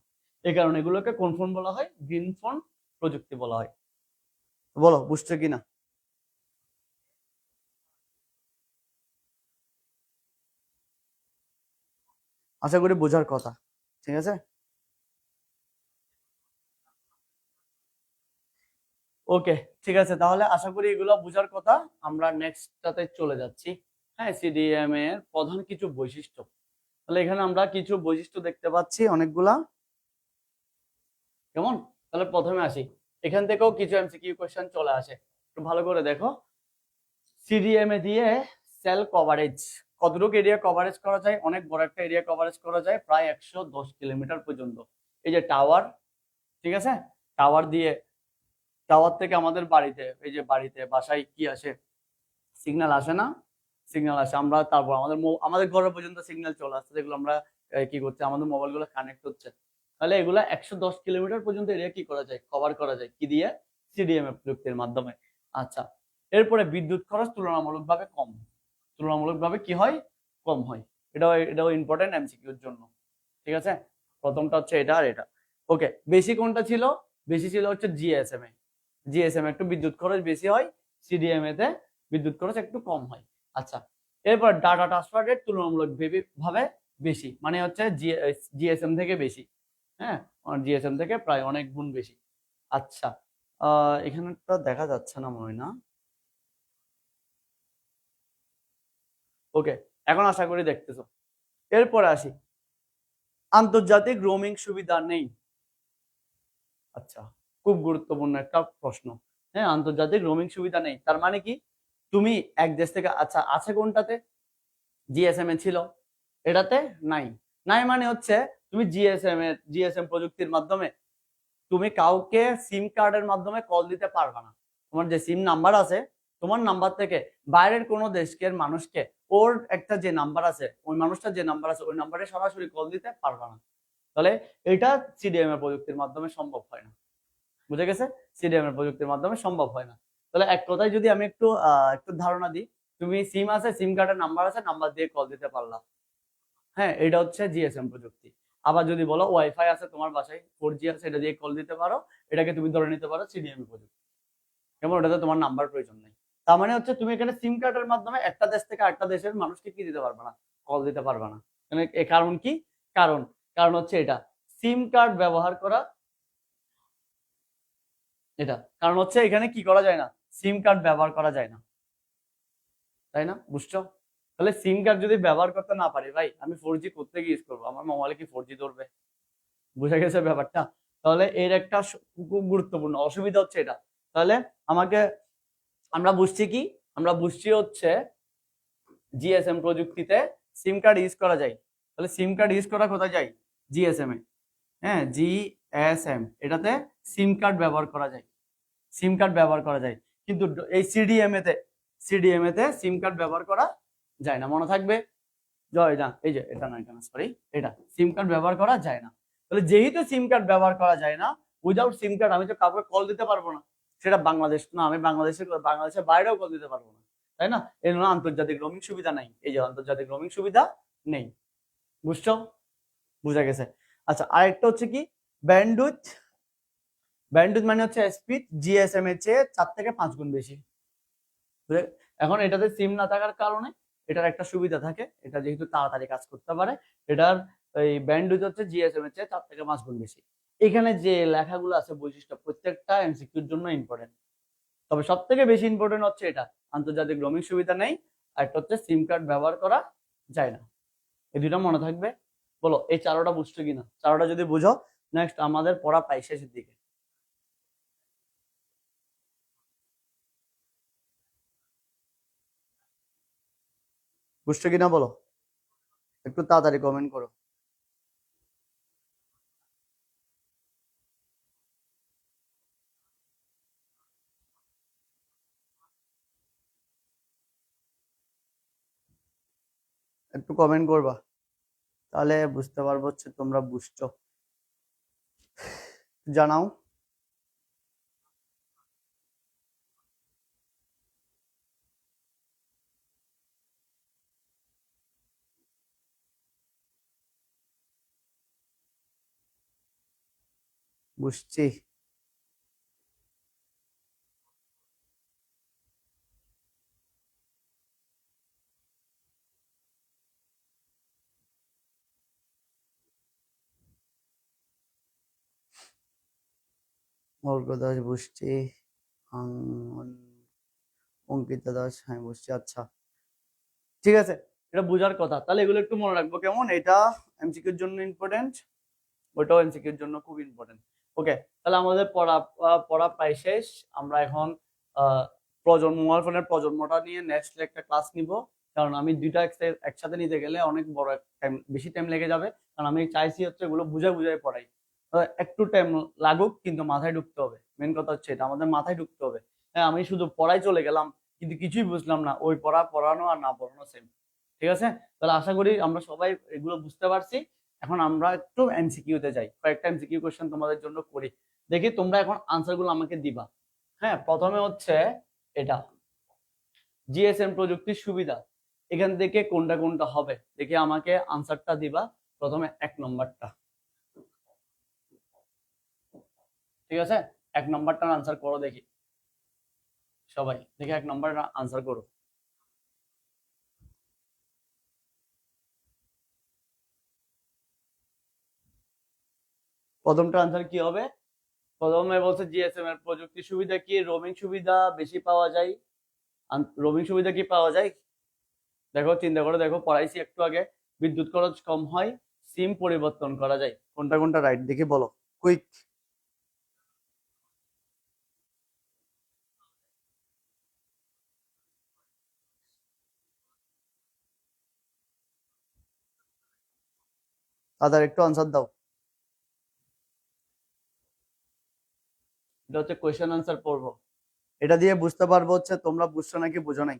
এই কারণে এগুলোকে কোন ফোন বলা হয়? গ্রিন ফোন প্রযুক্তি বলা হয়। বলো বুঝছো কিনা? আশা করি বোঝার কথা। ঠিক আছে, ওকে, ঠিক আছে, তাহলে আশা করি এগুলো বোঝার কথা। আমরা নেক্সটটাতে চলে যাচ্ছি। হ্যাঁ, সিডিএম এর প্রধান কিছু বৈশিষ্ট্য। তাহলে এখানে আমরা কিছু বৈশিষ্ট্য দেখতে পাচ্ছি অনেকগুলা। কেমন? তাহলে প্রথমে আসি, এখান থেকেও কিছু এমসিকিউ কোশ্চেন চলে আসে, একটু ভালো করে দেখো। সিডিএম এ দিয়ে সেল কভারেজ, কতটুকু এরিয়া কভারেজ করা যায়? অনেক বড় একটা এরিয়া কভারেজ করা যায়, প্রায় 110 কিলোমিটার পর্যন্ত। এই যে টাওয়ার, ঠিক আছে, টাওয়ার দিয়ে, টাওয়ার থেকে আমাদের বাড়িতে, এই যে বাড়িতে বাসায় কি আসে, সিগন্যাল আসে না? সিগন্যাল আসে, আমরা তারপর আমাদের ঘরে পর্যন্ত সিগন্যাল চলে আসছে, যেগুলো আমরা কি করছি, আমাদের মোবাইল গুলো কানেক্ট হচ্ছে। তাহলে এগুলা 110 কিলোমিটার পর্যন্ত এরিয়া কি করা যায়? কভার করা যায় কি দিয়ে? সিডিএম প্রযুক্তির মাধ্যমে। আচ্ছা, এরপরে বিদ্যুৎ খরচ তুলনামূলকভাবে কম। তুলনামূলকভাবে কি হয়? কম হয়। এটাও ইম্পর্টেন্ট এমসিকিউর জন্য। ঠিক আছে, প্রথমটা হচ্ছে এটা আর এটা। ওকে, বেশি কোনটা ছিল? বেশি ছিল হচ্ছে জিএসএম এ। জিএসএম একটু বিদ্যুৎ খরচ বেশি হয়, সিডিএম তে বিদ্যুৎ খরচ একটু কম হয়। আচ্ছা, এরপর ডাটা ট্রান্সফার রেট তুলনামূলক ভাবে বেশি, মানে হচ্ছে জিএসএম থেকে বেশি। হ্যাঁ, জিএসএম থেকে প্রায় অনেক গুণ বেশি। আচ্ছা, এখানে তো দেখা যাচ্ছে না মনে হয় না। ওকে, এখন আশা করি দেখতেছো। এরপরে আসি, আন্তর্জাতিক রোমিং সুবিধা নেই। আচ্ছা, খুব গুরুত্বপূর্ণ একটা প্রশ্ন। হ্যাঁ, আন্তর্জাতিক রোমিং সুবিধা নেই, তার মানে কি? তুমি এক দেশ থেকে, আচ্ছা আছে কোনটাতে? জিএসএম এ ছিল, এটাতে নাই। নাই মানে হচ্ছে তুমি জিএসএম প্রযুক্তির মাধ্যমে তুমি কাউকে সিম কার্ডের মাধ্যমে কল দিতে পারবে না। তোমার যে সিম নাম্বার আছে, তোমার নাম্বার থেকে বাইরের কোনো দেশের মানুষকে ওর একটা যে নাম্বার আছে, ওই মানুষটার যে নাম্বার আছে, ওই নাম্বারে সরাসরি কল দিতে পারবে না। তাহলে এটা সিডিএম এর প্রযুক্তির মাধ্যমে সম্ভব হয় না। বুঝে গেছে? সিডিএম এর প্রযুক্তির মাধ্যমে সম্ভব হয় না। তাহলে এক কথায় যদি আমি একটু ধারণা দিই, তুমি সিম আছে, সিম কার্ডের নাম্বার আছে, নাম্বার দিয়ে কল দিতে পারলা। হ্যাঁ, এটা হচ্ছে জিএসএম প্রযুক্তি। আবার যদি বলো ওয়াইফাই আছে তোমার বাসায়, 4G আছে, এটা দিয়ে কল দিতে পারো, এটাকে তুমি ধরে নিতে পারো সিডিএম প্রযুক্তি। যেমন ওটাতে তোমার নাম্বার প্রয়োজন নেই। তার মানে হচ্ছে তুমি এখানে সিম কার্ডের মাধ্যমে একটা দেশ থেকে আরেকটা দেশের মানুষকে কি দিতে পারবে না? কল দিতে পারবে না। কারণ কি? কারণ কারণ হচ্ছে এটা, সিম কার্ড ব্যবহার করা, এটা কারণ হচ্ছে এখানে কি করা যায় না? সিম কার্ড ব্যবহার করা যায় না। তাই না? বুঝছো? তাহলে সিম কার্ড যদি ব্যবহার করতে না পারি, ভাই আমি 4G করতে গিয়ে ইউজ করবো, আমার মোবাইলে কি 4G ধরবে? বুঝা গেছে ব্যাপারটা? তাহলে এর একটা খুব গুরুত্বপূর্ণ অসুবিধা হচ্ছে এটা। তাহলে আমাকে, আমরা বুঝছি কি? আমরা বুঝছি হচ্ছে জিএসএম প্রযুক্তিতে সিম কার্ড ইউজ করা যায়। তাহলে সিম কার্ড ইউজ করা কোথায় যায়? জিএসএম এ। হ্যাঁ, জিএসএম, এটাতে সিম কার্ড ব্যবহার করা যায়। সিম কার্ড ব্যবহার করা যায়, কিন্তু এই সিডিএম তে সিম কার্ড ব্যবহার করা যায় না, মনে থাকবে। জয় না, এই যে এটা না, এটা সরি, এটা সিম কার্ড ব্যবহার করা যায় না। তাহলে যেহেতু সিম কার্ড ব্যবহার করা যায় না, উইদাউট সিম কার্ড আমি তো কাউকে কল দিতে পারবো না। সেটা বাংলাদেশ না, আমি বাংলাদেশের বাইরেও কল দিতে পারবো না, তাই না? এই জন্য আন্তর্জাতিক রোমিং সুবিধা নাই, এই যে আন্তর্জাতিক রোমিং সুবিধা নেই। বুঝছো? বুঝা গেছে? আচ্ছা, আরেকটা হচ্ছে কি, ব্যান্ডউইথ। ব্যান্ডউইথ মানে হচ্ছে স্পিড জিএসএম এর চেয়ে 4 থেকে 5 গুণ বেশি। এখন এটাতে সিম না থাকার কারণে এটার একটা সুবিধা থাকে, এটা যেহেতু তাড়াতাড়ি কাজ করতে পারে, এটার এই ব্যান্ডউইথ হচ্ছে জিএসএম এর চেয়ে 4 থেকে 5 গুণ বেশি। এখানে যে লেখাগুলো আছে বৈশিষ্ট্য, প্রত্যেকটা এমসিকিউর জন্য ইম্পর্টেন্ট। তবে সব থেকে বেশি ইম্পর্টেন্ট হচ্ছে এটা, আন্তর্জাতিক রোমিং সুবিধা নেই, আর একটা হচ্ছে সিম কার্ড ব্যবহার করা যায় না। এই দুইটা মনে থাকবে। বলো এই চারোটা বুঝছো কিনা? চারোটা যদি বুঝো, নেক্সট আমাদের পড়া প্রায় শেষের দিকে। বুঝছো কিনা বলো, একটু তাড়াতাড়ি কমেন্ট করো। একটু কমেন্ট করবা, তাহলে বুঝতে পারবো হচ্ছে তোমরা বুঝছো। জানাও। বুঝছি। অর্ঘ দাস বুঝছি। অঙ্কিতা দাস, হ্যাঁ বুঝছি। আচ্ছা ঠিক আছে, এটা বোঝার কথা। তাহলে এগুলো একটু মনে রাখবো কেমন, এটা এমসিকিউর জন্য ইম্পর্টেন্ট, ওইটাও এমসিকিউর জন্য খুব ইম্পর্টেন্ট। ওকে, তাহলে আমাদের পড়া পড়া প্রায় শেষ। আমরা এখন প্রজন্ম, মোবাইল ফোনের প্রজন্মটা নিয়ে নেক্সট একটা ক্লাস নিব, কারণ আমি দুইটা একসাথে নিতে গেলে অনেক বড় টাইম, বেশি টাইম লেগে যাবে। কারণ আমি চাইছি হচ্ছে এগুলো বুঝাই বুঝাই পড়াই, একটু টাইম লাগুক কিন্তু মাথায় ঢুকতে হবে। মেন কথা হচ্ছে এটা, আমাদের মাথায় ঢুকতে হবে। হ্যাঁ, আমি শুধু পড়াই চলে গেলাম কিন্তু কিছুই বুঝলাম না, ওই পড়ানো আর না পড়ানো সেম। ঠিক আছে, তাহলে আশা করি আমরা সবাই এগুলো বুঝতে পারছি। এখন আমরা একটু এমসিকিউ তে যাই, কয়েকটা এমসিকিউ কোশ্চেন তোমাদের জন্য করি, দেখি তোমরা এখন আনসার গুলো আমাকে দিবা। হ্যাঁ, প্রথমে হচ্ছে এটা জিএসএম প্রযুক্তির সুবিধা, এখান থেকে কোনটা কোনটা হবে দেখি আমাকে আনসারটা দিবা। প্রথমে 1 নম্বরটা, ঠিক আছে, 1 নম্বরটার আনসার করো দেখি। সবাই দেখি 1 নম্বর আনসার করো। প্রথমটা আনসার কি হবে? প্রথমে বলছে জিএসএম এর প্রযুক্তি সুবিধা কি, রোমিং সুবিধা বেশি পাওয়া যায়। রোমিং সুবিধা কি পাওয়া যায়? দেখো চিন্তা করে দেখো, পড়াইছি একটু আগে। বিদ্যুৎ খরচ কম হয়, সিম পরিবর্তন করা যায়। কোনটা কোনটা রাইট দেখি বলো, কুইক। তাদের একটু আনসার দাও। এটা হচ্ছে কোয়েশ্চেন আনসার পড়বো, এটা দিয়ে বুঝতে পারবো হচ্ছে তোমরা বুঝছো নাকি বুঝো নাই।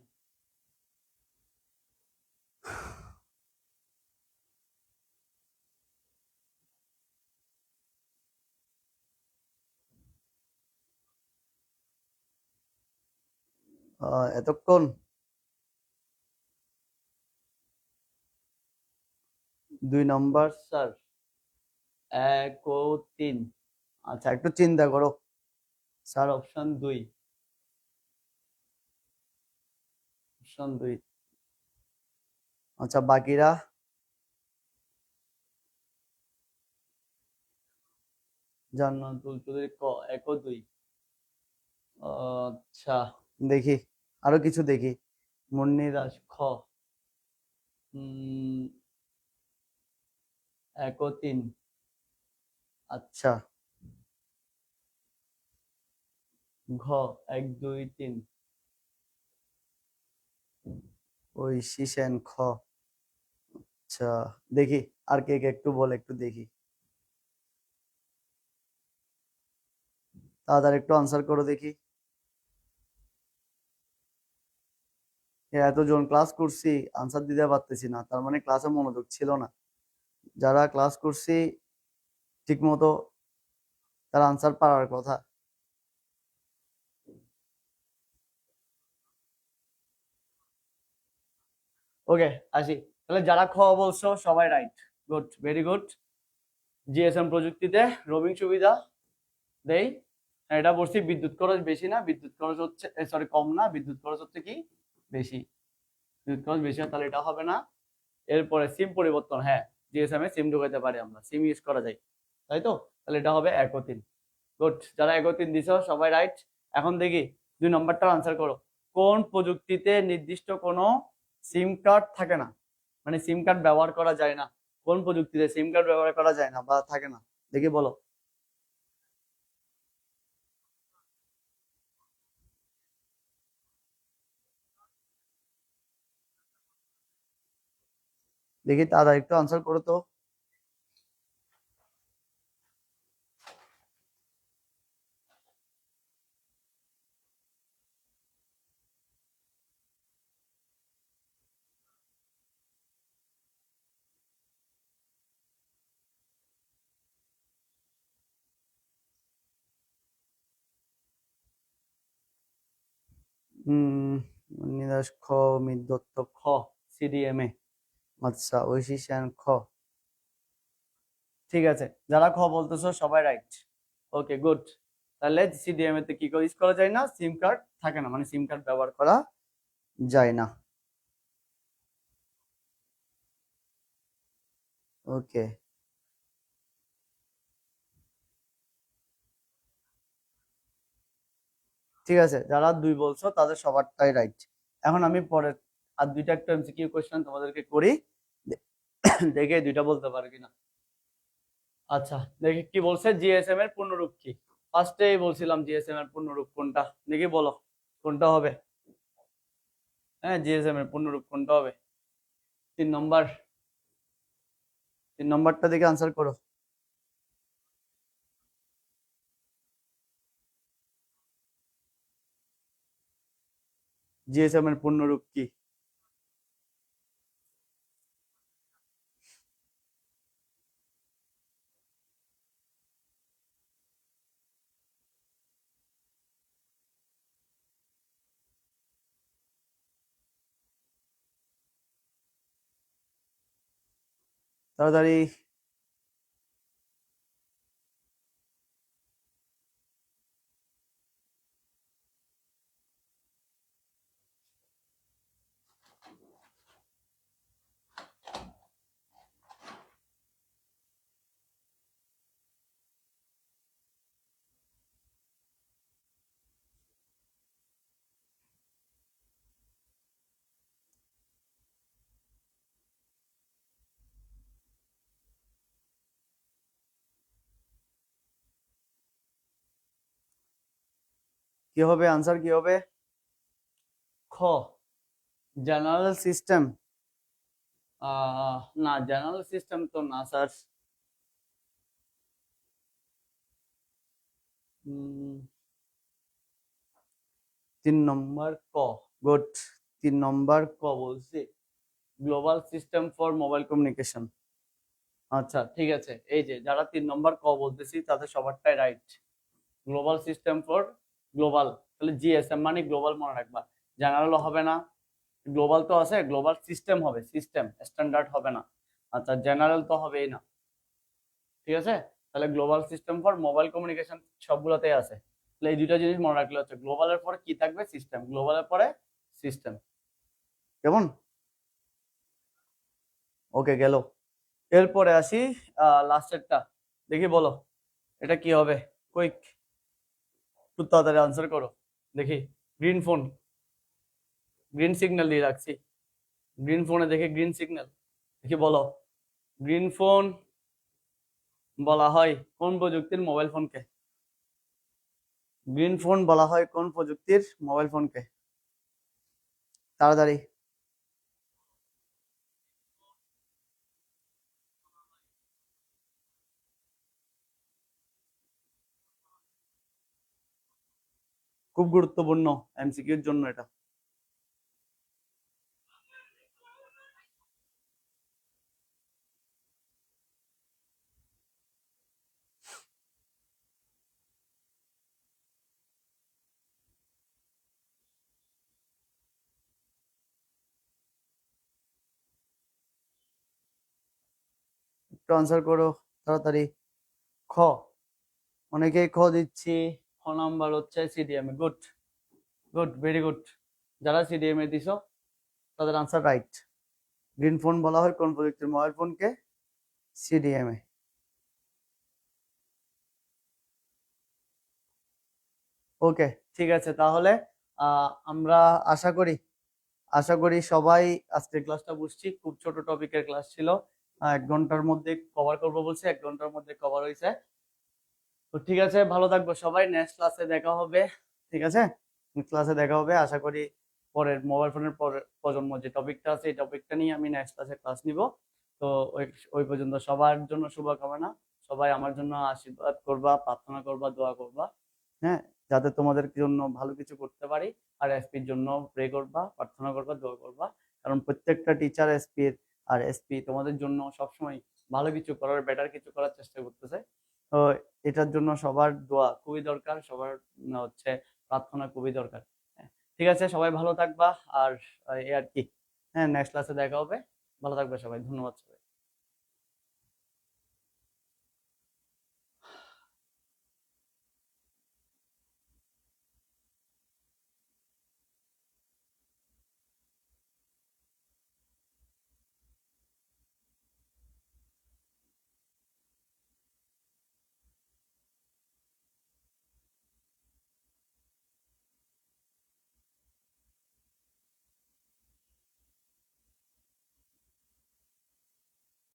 এতক্ষণ 2 নম্বর স্যার, 1 ও 3। আচ্ছা একটু চিন্তা করো স্যার, অপশন 2, অপশন 2। আচ্ছা বাকিরা? জান্নাতুল চৌধুরী ক, 1 ও 2। আচ্ছা দেখি, আরো কিছু দেখি। মুন্নি দাস খ, 1 ও 3। আচ্ছা ঘ, 1 2 3। ওই শিশেন খ। আচ্ছা দেখি, আর কে কে একটু বলে একটু দেখি, তাড়াতাড়ি একটু আনসার করো দেখি। এতজন ক্লাস করছি, আনসার দিতে পারতেছি না, তার মানে ক্লাসে মনোযোগ ছিল না। যারা ক্লাস করছি ঠিক মতো, তার আনসার পারার কথা। ওকে, আসি। তাহলে যারা খ বলছো সবাই right, good, very good. GSM প্রযুক্তিতে রোমিং সুবিধা দেই, এটা বলছি বিদ্যুৎ খরচ বেশি না, বিদ্যুৎ খরচ হচ্ছে সরি কম না, বিদ্যুৎ খরচ হচ্ছে কি বেশি, বিদ্যুৎ খরচ বেশি হয়, তাহলে এটা হবে না। এরপরে সিম পরিবর্তন, হ্যাঁ জিএসএম এ সিম ঢুকাইতে পারি আমরা, সিম ইউজ করা যায়, তাই তো, তাহলে এটা হবে 1 ও 3। গুড, যারা 1 ও 3 দিছো সবাই রাইট। এখন দেখি 2 নম্বরটার আনসার করো। কোন প্রযুক্তিতে নির্দিষ্ট কোনো সিম কার্ড থাকে না, মানে সিম কার্ড ব্যবহার করা যায় না? কোন প্রযুক্তিতে সিম কার্ড ব্যবহার করা যায় না বা থাকে না, দেখি বলো। দেখি তাড়াতাড়ি একটু আনসার করো তো। হম নিরাশ খ, মিত খ, সিডিএমএ। আচ্ছা, ঐশী শ্যান খ। ঠিক আছে, যারা খ বলতেছো সবাই রাইট। ওকে, গুড। তাহলে সিডিএমএ তে কি ইউজ করা যায় না? সিম কার্ড থাকে না, মানে সিম কার্ড ব্যবহার করা যায় না। ওকে, ঠিক আছে, যারা 2 বলছো তাদের সবারটাই রাইট। এখন আমি পরের আর 2টা একটা এমসিকিউ কোশ্চেন তোমাদেরকে করি, দে- দেখে 2টা বলতে পারো কিনা। আচ্ছা, দেখি কি বলছে, জিএসএম এর পূর্ণরূপ কি? ফার্স্টেই বলছিলাম জিএসএম এর পূর্ণরূপ কোনটা, দেখি বলো কোনটা হবে। হ্যাঁ, জিএসএম এর পূর্ণরূপ কোনটা হবে? 3 নম্বর, 3 নম্বরটা দেখে আনসার করো। জিএসএম এর পূর্ণরূপ কি? তাড়াতাড়ি। কি হবে আনসার, কি হবে? খ, জেনারেল সিস্টেম। না, জেনারেল সিস্টেম তো না স্যার। 3 নম্বর ক, গুড। 3 নম্বর ক বলছি, global system for mobile communication. আচ্ছা, ঠিক আছে, এই যে যারা 3 নম্বর ক বলতেছি তাদের সবারটাই right. Global system for global, তাহলে জিএসএম মানে গ্লোবাল মনে রাখবা, জেনারেল হবে না। গ্লোবাল তো আছে, গ্লোবাল সিস্টেম হবে, সিস্টেম স্ট্যান্ডার্ড হবে না। আচ্ছা, জেনারেল তো হবেই না। ঠিক আছে, তাহলে global system for mobile communication সবগুলোতেই আছে। তাহলে এই 2টা জিনিস মনে রাখলে হচ্ছে, গ্লোবালের পরে কি থাকবে? সিস্টেম, গ্লোবালের পরে সিস্টেম। কেমন? ওকে, গেল। এরপরে আসি লাস্টেরটা, দেখি বলো এটা কি হবে। কুইক, একটু তাড়াতাড়ি আনসার করো দেখি। গ্রিন ফোন, গ্রিন সিগন্যাল দিয়ে রাখছি, গ্রিন ফোনে দেখে গ্রিন সিগন্যাল, দেখি বলো। গ্রিন ফোন বলা হয় কোন প্রযুক্তির মোবাইল ফোনকে? গ্রিন ফোন বলা হয় কোন প্রযুক্তির মোবাইল ফোনকে? তাড়াতাড়ি। খুব গুরুত্বপূর্ণ এমসিকিউর জন্য এটা। একটু আনসার করো তাড়াতাড়ি। খ, অনেকেই খ দিচ্ছি। খ নাম্বার হচ্ছে CDMA, good, good, very good. যারা সিডিএমএ দিছো তাদের আনসার রাইট। গ্রিন ফোন বলা হয় কোন প্রযুক্তির মোবাইল ফোনকে? সিডিএমএ। ওকে, ঠিক আছে, তাহলে আমরা আশা করি সবাই আজকের ক্লাসটা বুঝছি। খুব ছোট টপিকের ক্লাস ছিল, 1 ঘন্টার মধ্যে কভার করবো বলছি, 1 ঘন্টার মধ্যে কভার হয়েছে। তো ঠিক আছে, ভালো থাকবো সবাই, নেক্সট ক্লাসে দেখা হবে। ঠিক আছে, ক্লাসে দেখা হবে আশা করি। পরের মোবাইল ফোনের পরের প্রজন্ম যে টপিকটা আছে এই টপিকটা নিয়ে আমি নেক্সট ক্লাসে ক্লাস নিব। তো ওই ওই পর্যন্ত সবার জন্য শুভকামনা। সবাই আমার জন্য আশীর্বাদ করবা, প্রার্থনা করবা, দোয়া করবা, হ্যাঁ, যাতে তোমাদের জন্য ভালো কিছু করতে পারি। আর এসপির জন্য প্রে করবা, প্রার্থনা করবা, দোয়া করবা। কারণ প্রত্যেকটা টিচার এসপির, আর এসপি তোমাদের জন্য সবসময় ভালো কিছু করার, বেটার কিছু করার চেষ্টা করতেছে। তো এটার জন্য সবার দোয়া খুবই দরকার, সবার হচ্ছে প্রার্থনা খুবই দরকার। হ্যাঁ, ঠিক আছে, সবাই ভালো থাকবা। আর এই আর কি, হ্যাঁ, নেক্সট ক্লাসে দেখা হবে। ভালো থাকবে সবাই, ধন্যবাদ সবাই।